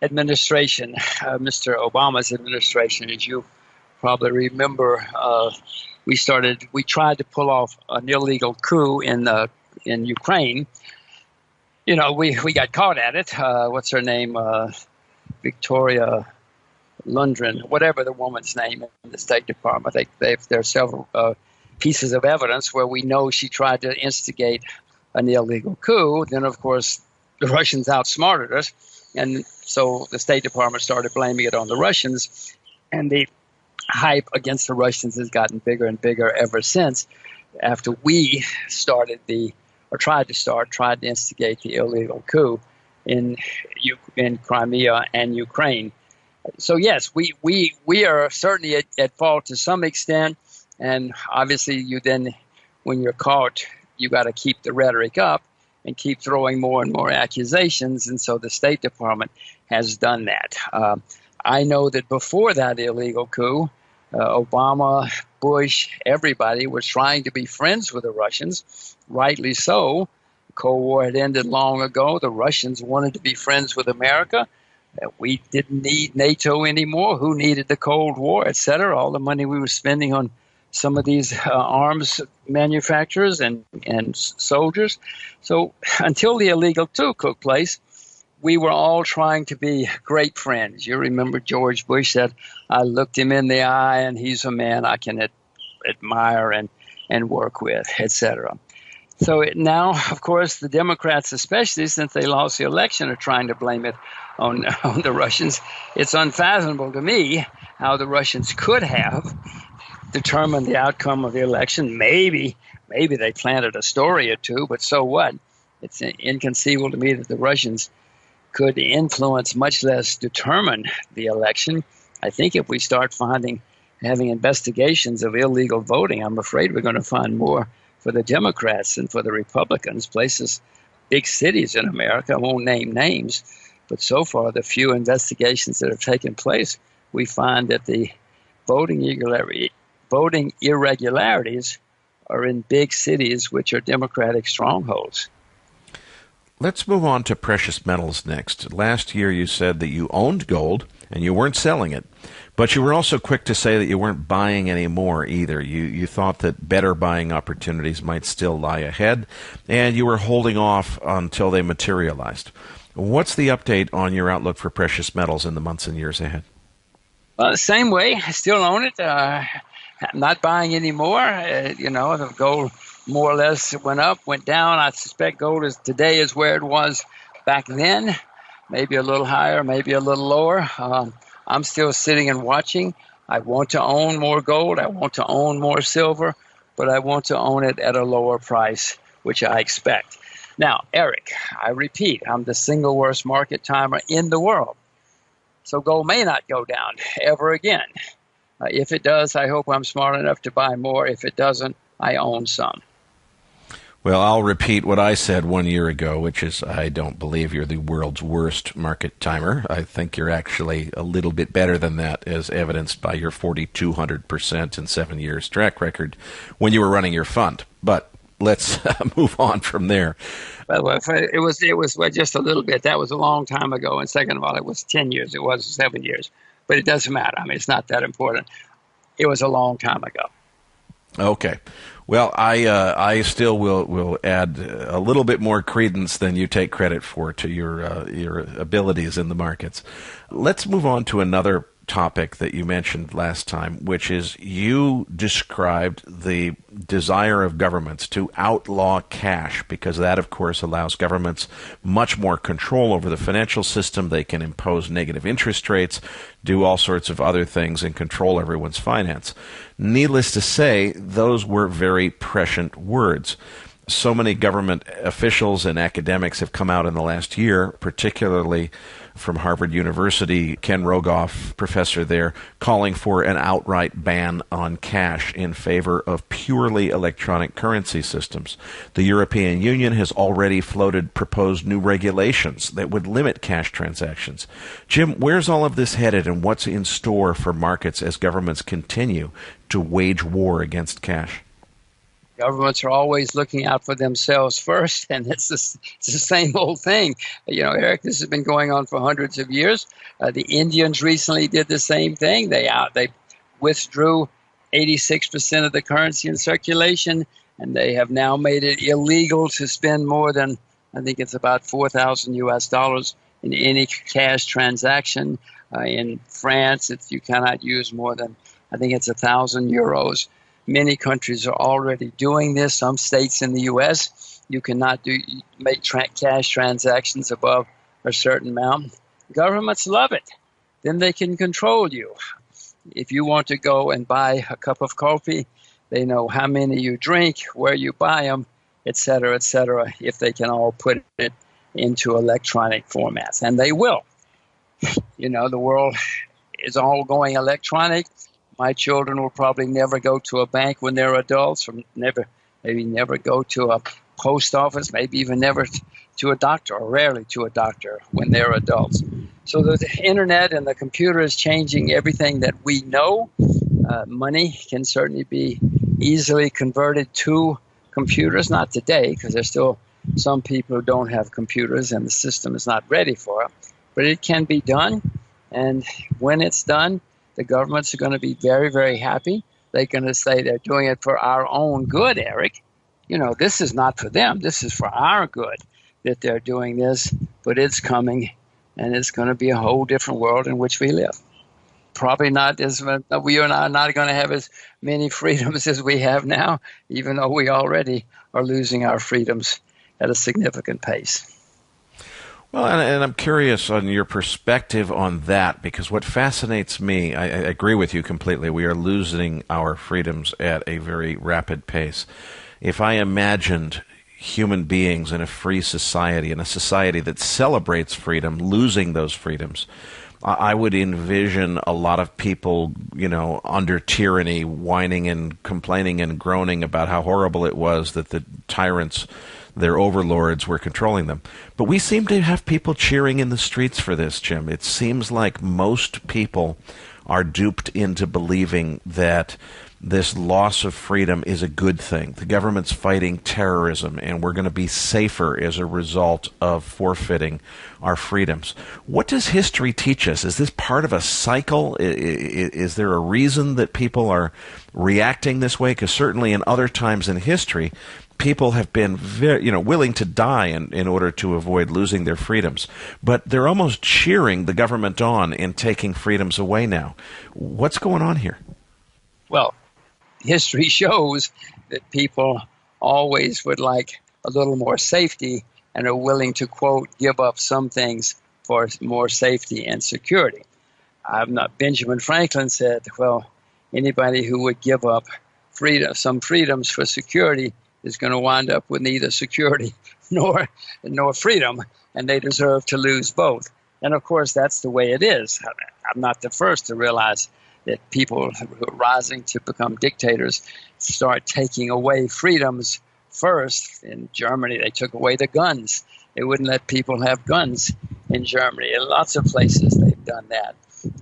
administration, Mr. Obama's administration, as you probably remember, we tried to pull off an illegal coup in Ukraine. We got caught at it. What's her name? Victoria Lundgren, whatever the woman's name in the State Department. There are several pieces of evidence where we know she tried to instigate an illegal coup. Then, of course, the Russians outsmarted us, and so the State Department started blaming it on the Russians, and the hype against the Russians has gotten bigger and bigger ever since, after we tried to instigate the illegal coup in Crimea and Ukraine. So yes, we are certainly at fault to some extent, and obviously when you're caught, you got to keep the rhetoric up and keep throwing more and more accusations, and so the State Department has done that. I know that before that illegal coup, Obama, Bush, everybody was trying to be friends with the Russians, rightly so. The Cold War had ended long ago. The Russians wanted to be friends with America. We didn't need NATO anymore. Who needed the Cold War, et cetera? All the money we were spending on some of these arms manufacturers and soldiers. So until the illegal coup took place, we were all trying to be great friends. You remember George Bush said, I looked him in the eye, and he's a man I can admire and work with, etc. So now, of course, the Democrats, especially since they lost the election, are trying to blame it on the Russians. It's unfathomable to me how the Russians could have determine the outcome of the election. Maybe they planted a story or two, but so what? It's inconceivable to me that the Russians could influence, much less determine, the election. I think if we start having investigations of illegal voting, I'm afraid we're going to find more for the Democrats than for the Republicans. Places, big cities in America, I won't name names, but so far the few investigations that have taken place, we find that the voting irregularities are in big cities which are Democratic strongholds. Let's move on to precious metals next. Last year you said that you owned gold and you weren't selling it, but you were also quick to say that you weren't buying any more either. You thought that better buying opportunities might still lie ahead, and you were holding off until they materialized. What's the update on your outlook for precious metals in the months and years ahead? The same way. I still own it. I'm not buying any more. The gold more or less went up, went down. I suspect gold today is where it was back then, maybe a little higher, maybe a little lower. I'm still sitting and watching. I want to own more gold. I want to own more silver, but I want to own it at a lower price, which I expect. Now, Erik, I repeat, I'm the single worst market timer in the world. So gold may not go down ever again. If it does, I hope I'm smart enough to buy more. If it doesn't, I own some. Well, I'll repeat what I said 1 year ago, which is I don't believe you're the world's worst market timer. I think you're actually a little bit better than that, as evidenced by your 4,200% in 7 years track record when you were running your fund. But let's move on from there. Well, it was just a little bit. That was a long time ago. And second of all, it was 10 years. It wasn't 7 years. But it doesn't matter. I mean, it's not that important. It was a long time ago. Okay. Well, I still will add a little bit more credence than you take credit for to your abilities in the markets. Let's move on to another topic that you mentioned last time, which is you described the desire of governments to outlaw cash, because that, of course, allows governments much more control over the financial system. They can impose negative interest rates, do all sorts of other things, and control everyone's finance. Needless to say, those were very prescient words. So many government officials and academics have come out in the last year, particularly from Harvard University, Ken Rogoff, professor there, calling for an outright ban on cash in favor of purely electronic currency systems. The European Union has already floated proposed new regulations that would limit cash transactions. Jim, where's all of this headed, and what's in store for markets as governments continue to wage war against cash? Governments are always looking out for themselves first, and it's the same old thing. Erik, this has been going on for hundreds of years. The Indians recently did the same thing. They withdrew 86% of the currency in circulation, and they have now made it illegal to spend more than, I think it's about $4,000 in any cash transaction. In France, you cannot use more than, I think it's 1,000 euros. Many countries are already doing this. Some states in the U.S., you cannot make cash transactions above a certain amount. Governments love it. Then they can control you. If you want to go and buy a cup of coffee, they know how many you drink, where you buy them, et cetera, if they can all put it into electronic formats. And they will. The world is all going electronic. My children will probably never go to a bank when they're adults, or maybe never go to a post office, maybe even never to a doctor, or rarely to a doctor when they're adults. So the internet and the computer is changing everything that we know. Money can certainly be easily converted to computers, not today, because there's still some people who don't have computers and the system is not ready for it. But it can be done, and when it's done, the governments are going to be very, very happy. They're going to say they're doing it for our own good, Erik. This is not for them. This is for our good that they're doing this, but it's coming, and it's going to be a whole different world in which we live. Probably not we are not going to have as many freedoms as we have now, even though we already are losing our freedoms at a significant pace. Well, and I'm curious on your perspective on that, because what fascinates me, I agree with you completely, we are losing our freedoms at a very rapid pace. If I imagined human beings in a free society, in a society that celebrates freedom, losing those freedoms, I would envision a lot of people, under tyranny, whining and complaining and groaning about how horrible it was that the tyrants, their overlords, were controlling them. But we seem to have people cheering in the streets for this, Jim. It seems like most people are duped into believing that this loss of freedom is a good thing. The government's fighting terrorism, and we're going to be safer as a result of forfeiting our freedoms. What does history teach us? Is this part of a cycle? Is there a reason that people are reacting this way? Because certainly in other times in history, people have been willing to die in order to avoid losing their freedoms. But they're almost cheering the government on in taking freedoms away now. What's going on here? Well, history shows that people always would like a little more safety and are willing to, quote, give up some things for more safety and security. Benjamin Franklin said, well, anybody who would give up some freedoms for security is going to wind up with neither security nor freedom, and they deserve to lose both. And of course, that's the way it is. I'm not the first to realize that people who are rising to become dictators start taking away freedoms first. In Germany, they took away the guns. They wouldn't let people have guns in Germany. In lots of places, they've done that,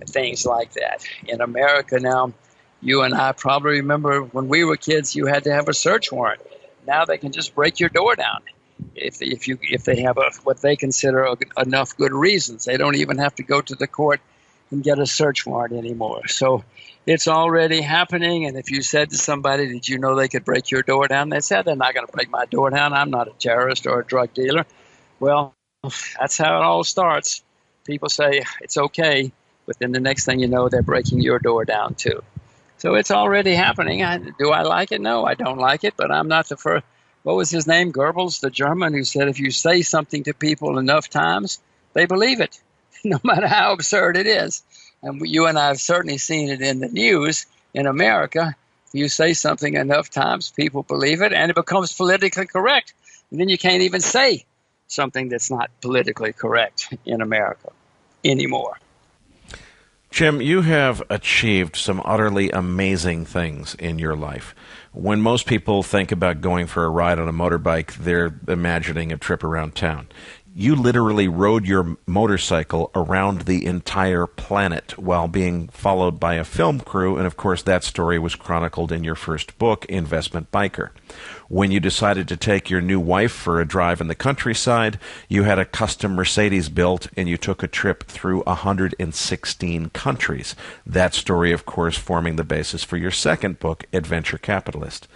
things like that. In America now, you and I probably remember when we were kids, you had to have a search warrant. Now they can just break your door down if they have what they consider enough good reasons. They don't even have to go to the court and get a search warrant anymore. So it's already happening. And if you said to somebody, did you know they could break your door down? They said, they're not going to break my door down. I'm not a terrorist or a drug dealer. Well, that's how it all starts. People say it's okay, but then the next thing you know, they're breaking your door down too. So it's already happening. Do I like it? No, I don't like it, but I'm not the first. What was his name? Goebbels, the German, who said if you say something to people enough times, they believe it, no matter how absurd it is. And you and I have certainly seen it in the news in America. If you say something enough times, people believe it, and it becomes politically correct. And then you can't even say something that's not politically correct in America anymore. Jim, you have achieved some utterly amazing things in your life. When most people think about going for a ride on a motorbike, they're imagining a trip around town. You literally rode your motorcycle around the entire planet while being followed by a film crew, and of course that story was chronicled in your first book, Investment Biker. When you decided to take your new wife for a drive in the countryside, you had a custom Mercedes built and you took a trip through 116 countries. That story, of course, forming the basis for your second book, Adventure Capitalist.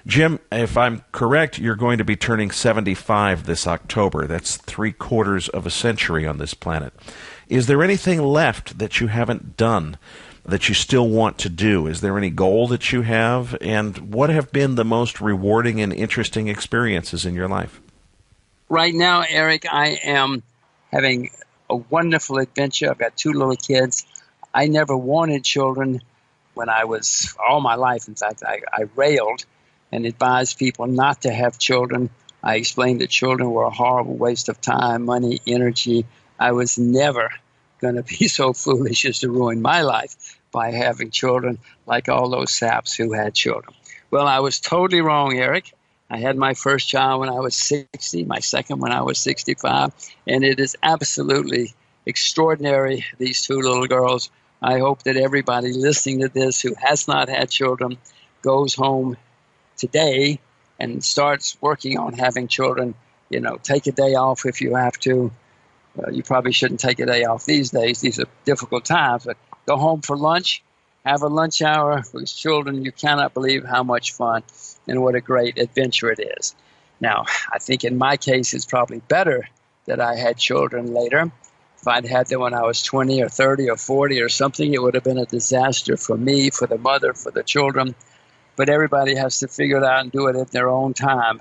Jim, if I'm correct, you're going to be turning 75 this October. That's 3/4 of a century on this planet. Is there anything left that you haven't done that you still want to do? Is there any goal that you have? And what have been the most rewarding and interesting experiences in your life? Right now, Erik, I am having a wonderful adventure. I've got 2 little kids. I never wanted children when I was all my life. In fact, I railed and advised people not to have children. I explained that children were a horrible waste of time, money, energy. I was never going to be so foolish as to ruin my life by having children like all those saps who had children. Well, I was totally wrong, Erik. I had my first child when I was 60, my second when I was 65, and it is absolutely extraordinary, these 2 little girls. I hope that everybody listening to this who has not had children goes home today and starts working on having children. Take a day off if you have to. You probably shouldn't take a day off these days. These are difficult times, but go home for lunch, have a lunch hour with children. You cannot believe how much fun and what a great adventure it is. Now, I think in my case, it's probably better that I had children later. If I'd had them when I was 20 or 30 or 40 or something, it would have been a disaster for me, for the mother, for the children. But everybody has to figure it out and do it at their own time.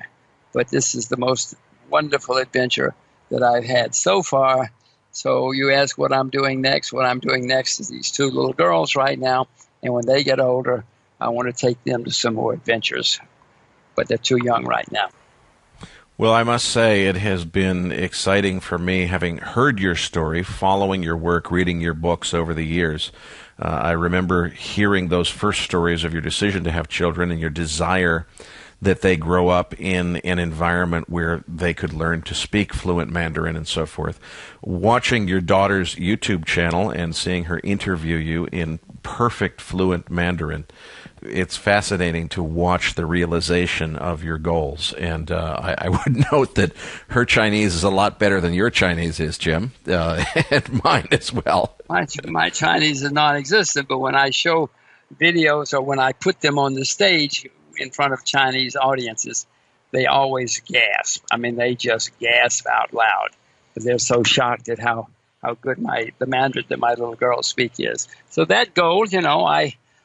But this is the most wonderful adventure that I've had so far. So you ask what I'm doing next. What I'm doing next is these 2 little girls right now. And when they get older, I want to take them to some more adventures. But they're too young right now. Well, I must say it has been exciting for me, having heard your story, following your work, reading your books over the years. I remember hearing those first stories of your decision to have children and your desire that they grow up in an environment where they could learn to speak fluent Mandarin and so forth. Watching your daughter's YouTube channel and seeing her interview you in perfect fluent Mandarin, it's fascinating to watch the realization of your goals. And I would note that her Chinese is a lot better than your Chinese is, Jim, and mine as well. My Chinese is non-existent, but when I show videos or when I put them on the stage in front of Chinese audiences, they always gasp. I mean, they just gasp out loud because they're so shocked at how good the Mandarin that my little girls speak is. So that goal,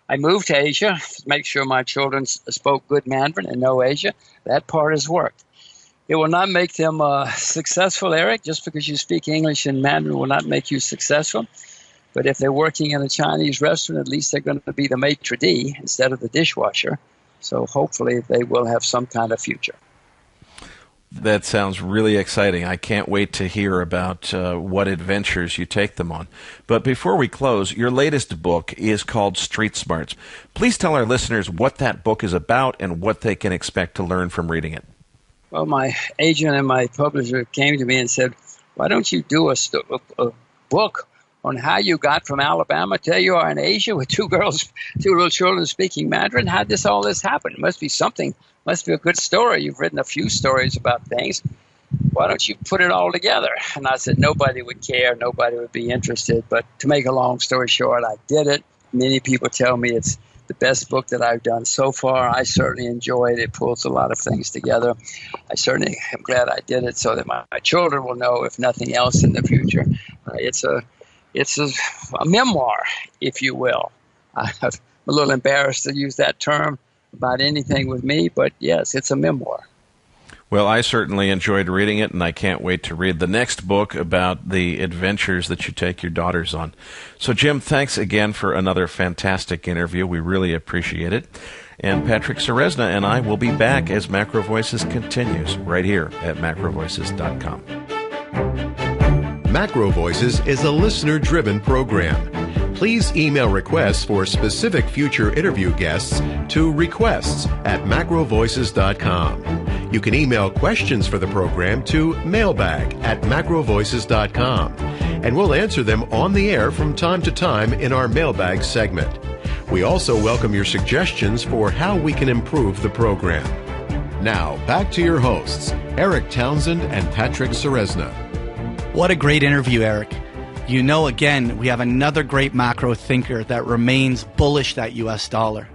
I moved to Asia to make sure my children spoke good Mandarin and know Asia. That part has worked. It will not make them successful, Erik. Just because you speak English and Mandarin will not make you successful. But if they're working in a Chinese restaurant, at least they're going to be the maitre d' instead of the dishwasher. So hopefully they will have some kind of future. That sounds really exciting. I can't wait to hear about what adventures you take them on. But before we close, your latest book is called Street Smarts. Please tell our listeners what that book is about and what they can expect to learn from reading it. Well, my agent and my publisher came to me and said, why don't you do a book on how you got from Alabama to you are in Asia with 2 little children speaking Mandarin? How did all this happen? It must be something. Must be a good story. You've written a few stories about things. Why don't you put it all together? And I said, nobody would care. Nobody would be interested. But to make a long story short, I did it. Many people tell me it's the best book that I've done so far. I certainly enjoy it. It pulls a lot of things together. I certainly am glad I did it so that my children will know, if nothing else in the future. It's a memoir, if you will. I'm a little embarrassed to use that term about anything with me, but yes, it's a memoir. Well, I certainly enjoyed reading it, and I can't wait to read the next book about the adventures that you take your daughters on. So, Jim, thanks again for another fantastic interview. We really appreciate it. And Patrick Ceresna and I will be back as Macro Voices continues right here at MacroVoices.com. Macro Voices is a listener-driven program. Please email requests for specific future interview guests to requests@macrovoices.com. You can email questions for the program to mailbag@macrovoices.com, and we'll answer them on the air from time to time in our mailbag segment. We also welcome your suggestions for how we can improve the program. Now, back to your hosts, Erik Townsend and Patrick Ceresna. What a great interview, Erik. Again, we have another great macro thinker that remains bullish that U.S. dollar.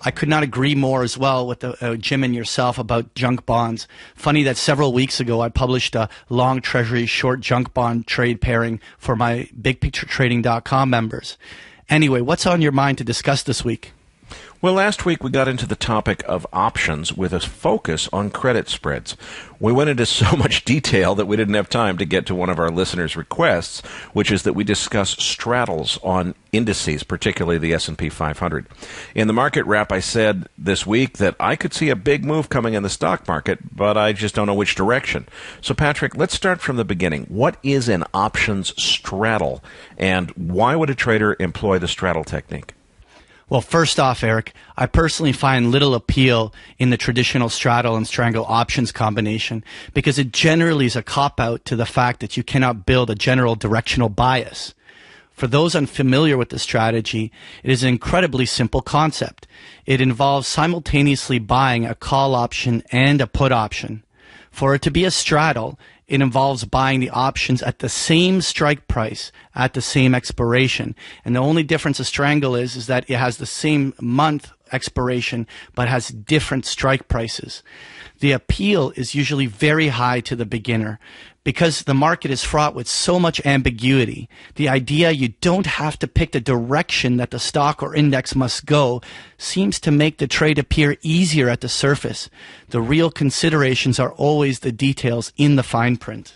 I could not agree more as well with Jim and yourself about junk bonds. Funny that several weeks ago I published a long treasury short junk bond trade pairing for my bigpicturetrading.com members. Anyway, what's on your mind to discuss this week? Well, last week we got into the topic of options with a focus on credit spreads. We went into so much detail that we didn't have time to get to one of our listeners' requests, which is that we discuss straddles on indices, particularly the S&P 500. In the market wrap, I said this week that I could see a big move coming in the stock market, but I just don't know which direction. So, Patrick, let's start from the beginning. What is an options straddle, and why would a trader employ the straddle technique? Well, first off, Erik, I personally find little appeal in the traditional straddle and strangle options combination because it generally is a cop-out to the fact that you cannot build a general directional bias. For those unfamiliar with the strategy, it is an incredibly simple concept. It involves simultaneously buying a call option and a put option. For it to be a straddle, it involves buying the options at the same strike price at the same expiration. And the only difference a strangle is that it has the same month expiration but has different strike prices. The appeal is usually very high to the beginner because the market is fraught with so much ambiguity. The idea you don't have to pick the direction that the stock or index must go seems to make the trade appear easier at the surface. The real considerations are always the details in the fine print.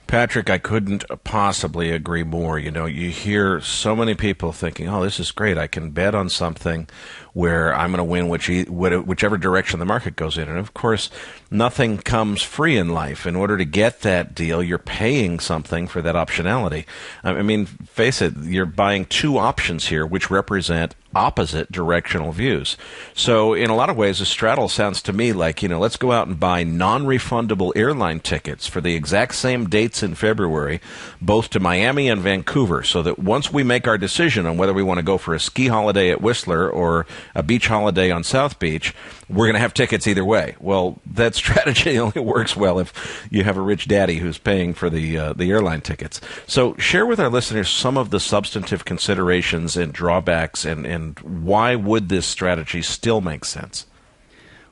Patrick, I couldn't possibly agree more. You know, you hear so many people thinking, oh, this is great. I can bet on something where I'm going to win whichever direction the market goes in. And, of course, nothing comes free in life. In order to get that deal, you're paying something for that optionality. I mean, face it, you're buying two options here, which represent opposite directional views. So in a lot of ways, a straddle sounds to me like, you know, let's go out and buy non-refundable airline tickets for the exact same dates in February, both to Miami and Vancouver, so that once we make our decision on whether we want to go for a ski holiday at Whistler or a beach holiday on South Beach, we're going to have tickets either way. Well, that strategy only works well if you have a rich daddy who's paying for the airline tickets. So share with our listeners some of the substantive considerations and drawbacks and why would this strategy still make sense?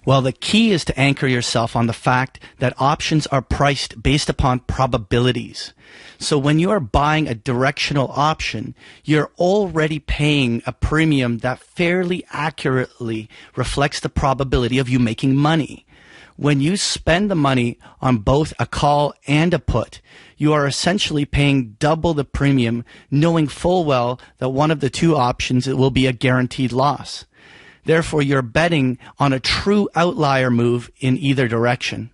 Well, the key is to anchor yourself on the fact that options are priced based upon probabilities. So when you are buying a directional option, you're already paying a premium that fairly accurately reflects the probability of you making money. When you spend the money on both a call and a put, you are essentially paying double the premium, knowing full well that one of the two options it will be a guaranteed loss. Therefore, you're betting on a true outlier move in either direction.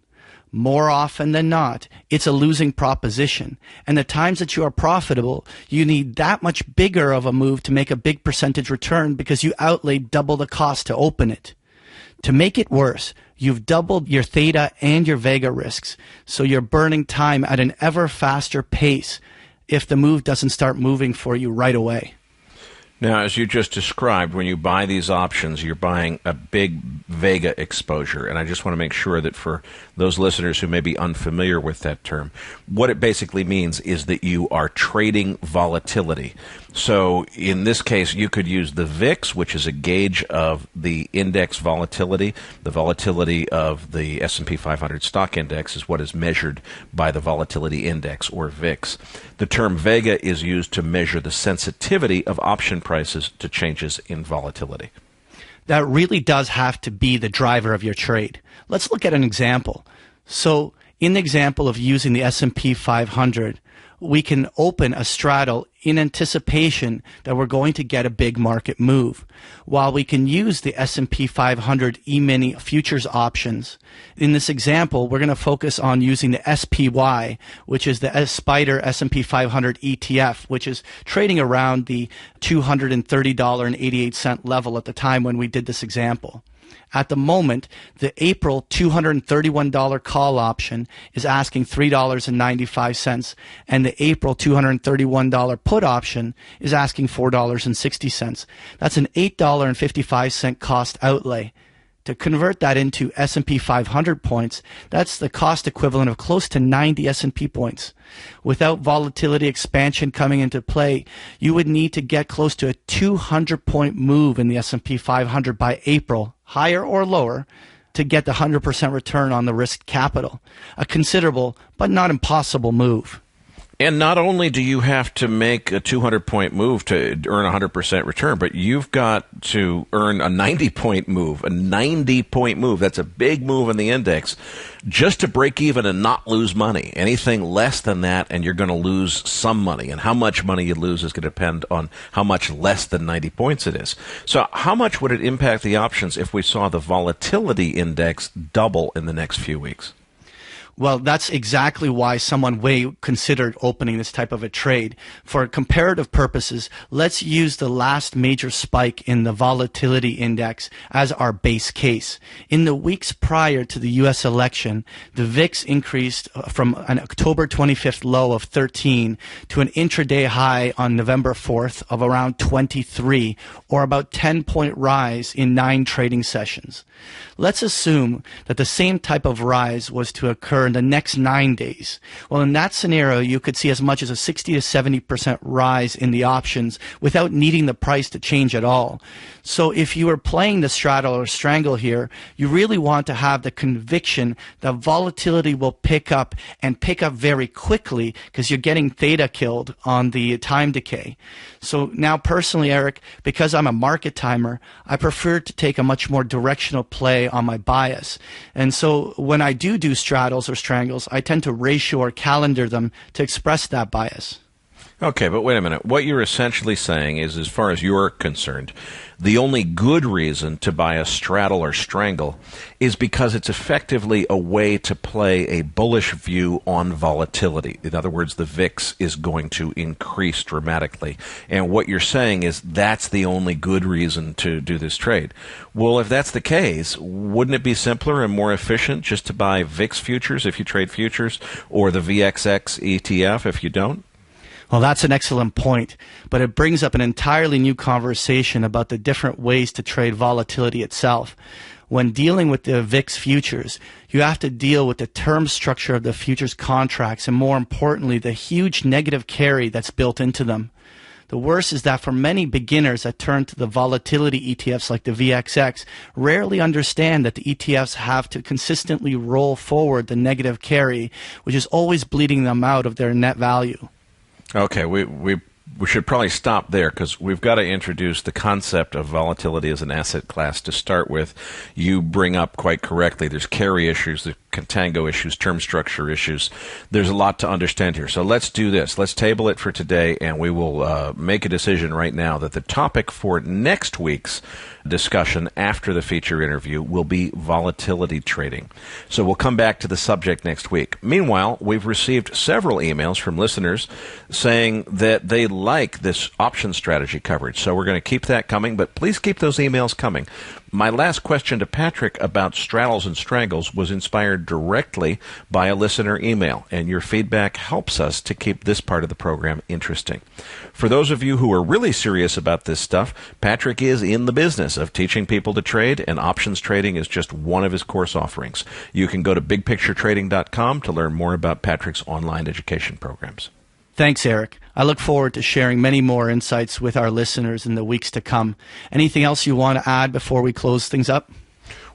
More often than not, it's a losing proposition. And the times that you are profitable, you need that much bigger of a move to make a big percentage return because you outlaid double the cost to open it. To make it worse, you've doubled your theta and your vega risks, so you're burning time at an ever faster pace if the move doesn't start moving for you right away. Now, as you just described, when you buy these options, you're buying a big vega exposure. And I just want to make sure that for those listeners who may be unfamiliar with that term, what it basically means is that you are trading volatility. So in this case, you could use the VIX, which is a gauge of the index volatility. The volatility of the S&P 500 stock index is what is measured by the volatility index, or VIX. The term vega is used to measure the sensitivity of option prices to changes in volatility. That really does have to be the driver of your trade. Let's look at an example. So in the example of using the S&P 500, we can open a straddle in anticipation that we're going to get a big market move, while we can use the S&P 500 E-mini futures options. In this example, we're going to focus on using the SPY, which is the SPDR S&P 500 ETF, which is trading around the $230.88 level at the time when we did this example. At the moment, the April $231 call option is asking $3.95, and the April $231 put option is asking $4.60. That's an $8.55 cost outlay. To convert that into S&P 500 points, that's the cost equivalent of close to 90 S&P points. Without volatility expansion coming into play, you would need to get close to a 200-point move in the S&P 500 by April, higher or lower, to get the 100% return on the risked capital. A considerable but not impossible move. And not only do you have to make a 200-point move to earn a 100% return, but you've got to earn a 90-point move, a 90-point move. That's a big move in the index just to break even and not lose money. Anything less than that, and you're going to lose some money. And how much money you lose is going to depend on how much less than 90 points it is. So how much would it impact the options if we saw the volatility index double in the next few weeks? Well, that's exactly why someone considered opening this type of a trade. For comparative purposes, let's use the last major spike in the volatility index as our base case. In the weeks prior to the U.S. election, the VIX increased from an October 25th low of 13 to an intraday high on November 4th of around 23, or about 10-point rise in 9 trading sessions. Let's assume that the same type of rise was to occur in the next 9 days. Well, in that scenario, you could see as much as a 60 to 70% rise in the options without needing the price to change at all. So if you are playing the straddle or strangle here, you really want to have the conviction that volatility will pick up and pick up very quickly, because you're getting theta killed on the time decay. So now personally, Erik, because I'm a market timer, I prefer to take a much more directional play on my bias. And so when I do straddles or strangles, I tend to ratio or calendar them to express that bias. Okay, but wait a minute. What you're essentially saying is, as far as you're concerned, the only good reason to buy a straddle or strangle is because it's effectively a way to play a bullish view on volatility. In other words, the VIX is going to increase dramatically. And what you're saying is that's the only good reason to do this trade. Well, if that's the case, wouldn't it be simpler and more efficient just to buy VIX futures if you trade futures, or the VXX ETF if you don't? Well, that's an excellent point, but it brings up an entirely new conversation about the different ways to trade volatility itself. When dealing with the VIX futures, you have to deal with the term structure of the futures contracts and, more importantly, the huge negative carry that's built into them. The worst is that for many beginners that turn to the volatility ETFs like the VXX rarely understand that the ETFs have to consistently roll forward the negative carry, which is always bleeding them out of their net value. Okay, we should probably stop there because we've got to introduce the concept of volatility as an asset class to start with. You bring up quite correctly, there's carry issues, there's contango issues, term structure issues. There's a lot to understand here. So let's do this. Let's table it for today, and we will make a decision right now that the topic for next week's discussion after the feature interview will be volatility trading. So we'll come back to the subject next week. Meanwhile, we've received several emails from listeners saying that they like this option strategy coverage. So we're going to keep that coming, but please keep those emails coming. My last question to Patrick about straddles and strangles was inspired directly by a listener email, and your feedback helps us to keep this part of the program interesting. For those of you who are really serious about this stuff, Patrick is in the business of teaching people to trade, and options trading is just one of his course offerings. You can go to bigpicturetrading.com to learn more about Patrick's online education programs. Thanks, Erik. I look forward to sharing many more insights with our listeners in the weeks to come. Anything else you want to add before we close things up?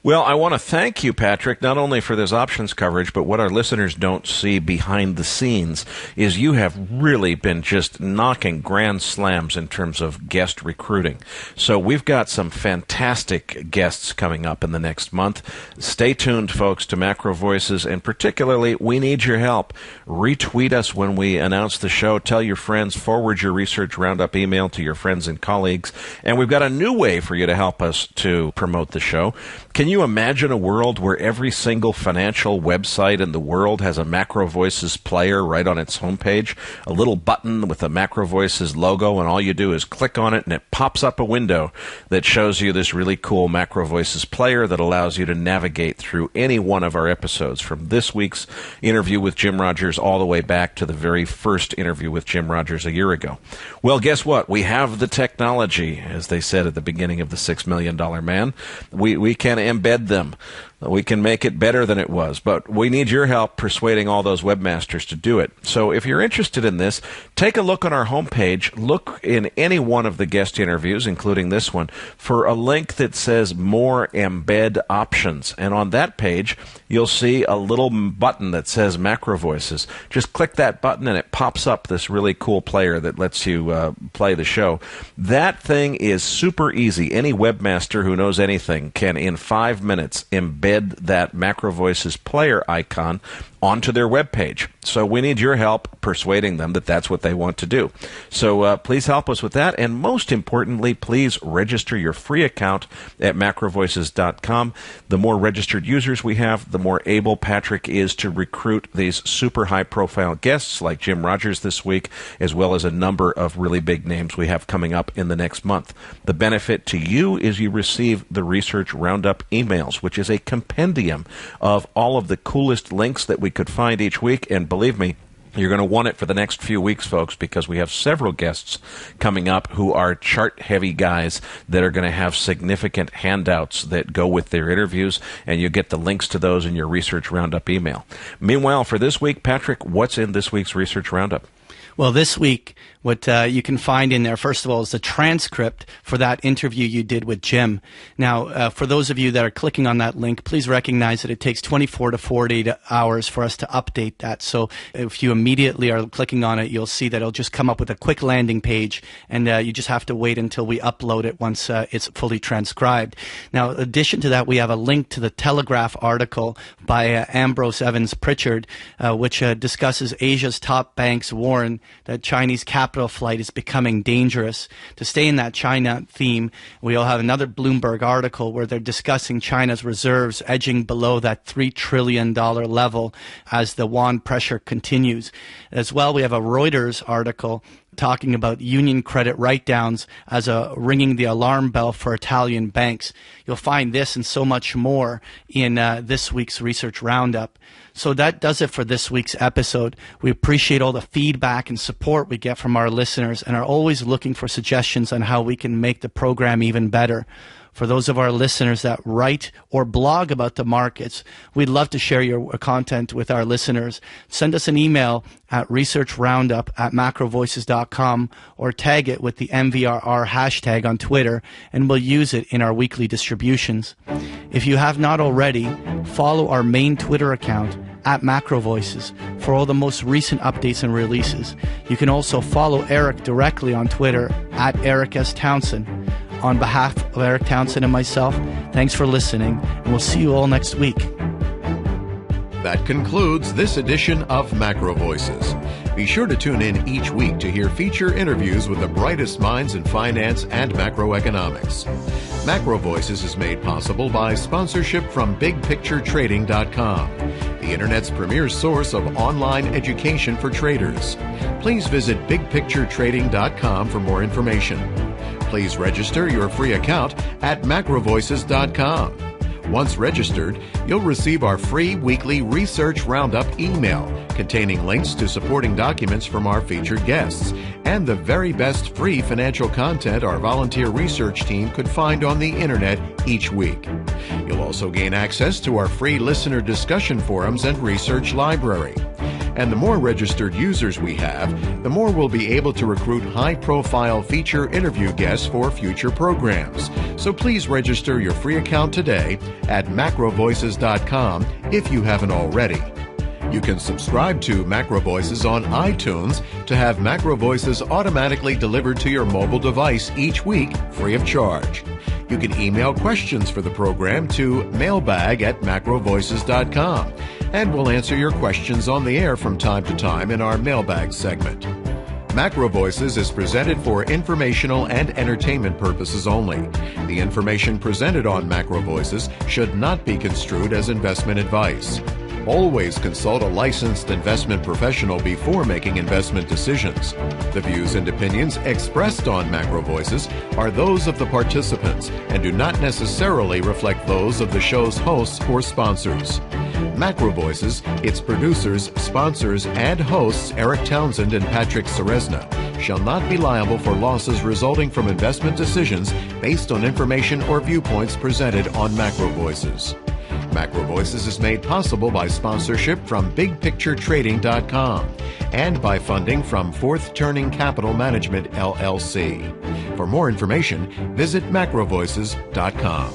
Well, I want to thank you, Patrick, not only for this options coverage, but what our listeners don't see behind the scenes is you have really been just knocking grand slams in terms of guest recruiting. So we've got some fantastic guests coming up in the next month. Stay tuned, folks, to MacroVoices, and particularly, we need your help. Retweet us when we announce the show. Tell your friends. Forward your Research Roundup email to your friends and colleagues. And we've got a new way for you to help us to promote the show. Can you imagine a world where every single financial website in the world has a MacroVoices player right on its homepage? A little button with a MacroVoices logo, and all you do is click on it, and it pops up a window that shows you this really cool MacroVoices player that allows you to navigate through any one of our episodes, from this week's interview with Jim Rogers all the way back to the very first interview with Jim Rogers a year ago. Well, guess what? We have the technology, as they said at the beginning of the $6 Million Man. We can embed them. We can make it better than it was, but we need your help persuading all those webmasters to do it. So if you're interested in this, take a look on our homepage. Look in any one of the guest interviews, including this one, for a link that says More Embed Options. And on that page, you'll see a little button that says MacroVoices. Just click that button and it pops up this really cool player that lets you play the show. That thing is super easy. Any webmaster who knows anything can, in 5 minutes, embed that MacroVoices player icon onto their webpage. So we need your help persuading them that that's what they want to do. So please help us with that. And most importantly, please register your free account at macrovoices.com. The more registered users we have, the more able Patrick is to recruit these super high-profile guests like Jim Rogers this week, as well as a number of really big names we have coming up in the next month. The benefit to you is you receive the Research Roundup emails, which is a compendium of all of the coolest links that we could find each week. And believe me, you're going to want it for the next few weeks, folks, because we have several guests coming up who are chart-heavy guys that are going to have significant handouts that go with their interviews, and you get the links to those in your Research Roundup email. Meanwhile, for this week, Patrick, what's in this week's Research Roundup? Well, this week, what you can find in there, first of all, is the transcript for that interview you did with Jim. Now, for those of you that are clicking on that link, please recognize that it takes 24 to 48 hours for us to update that. So if you immediately are clicking on it, you'll see that it'll just come up with a quick landing page, and you just have to wait until we upload it once it's fully transcribed. Now, in addition to that, we have a link to the Telegraph article by Ambrose Evans Pritchard, which discusses Asia's top banks warn that Chinese capital flight is becoming dangerous. To stay in that China theme, we'll have another Bloomberg article where they're discussing China's reserves edging below that $3 trillion level as the yuan pressure continues. As well, we have a Reuters article talking about union credit write-downs as a ringing the alarm bell for Italian banks. You'll find this and so much more in this week's Research Roundup. So that does it for this week's episode. We appreciate all the feedback and support we get from our listeners and are always looking for suggestions on how we can make the program even better. For those of our listeners that write or blog about the markets, we'd love to share your content with our listeners. Send us an email at researchroundup@macrovoices.com or tag it with the MVRR hashtag on Twitter, and we'll use it in our weekly distributions. If you have not already, follow our main Twitter account at MacroVoices for all the most recent updates and releases. You can also follow Erik directly on Twitter at Erik S. Townsend. On behalf of Erik Townsend and myself, thanks for listening, and we'll see you all next week. That concludes this edition of MacroVoices. Be sure to tune in each week to hear feature interviews with the brightest minds in finance and macroeconomics. MacroVoices is made possible by sponsorship from BigPictureTrading.com, the Internet's premier source of online education for traders. Please visit BigPictureTrading.com for more information. Please register your free account at MacroVoices.com. Once registered, you'll receive our free weekly Research Roundup email containing links to supporting documents from our featured guests and the very best free financial content our volunteer research team could find on the Internet each week. You'll also gain access to our free listener discussion forums and research library. And the more registered users we have, the more we'll be able to recruit high-profile feature interview guests for future programs. So please register your free account today at macrovoices.com if you haven't already. You can subscribe to MacroVoices on iTunes to have MacroVoices automatically delivered to your mobile device each week free of charge. You can email questions for the program to mailbag@macrovoices.com, and we'll answer your questions on the air from time to time in our mailbag segment. MacroVoices is presented for informational and entertainment purposes only. The information presented on MacroVoices should not be construed as investment advice. Always consult a licensed investment professional before making investment decisions. The views and opinions expressed on MacroVoices are those of the participants and do not necessarily reflect those of the show's hosts or sponsors. MacroVoices, its producers, sponsors, and hosts Erik Townsend and Patrick Ceresna shall not be liable for losses resulting from investment decisions based on information or viewpoints presented on MacroVoices. MacroVoices is made possible by sponsorship from BigPictureTrading.com and by funding from Fourth Turning Capital Management, LLC. For more information, visit MacroVoices.com.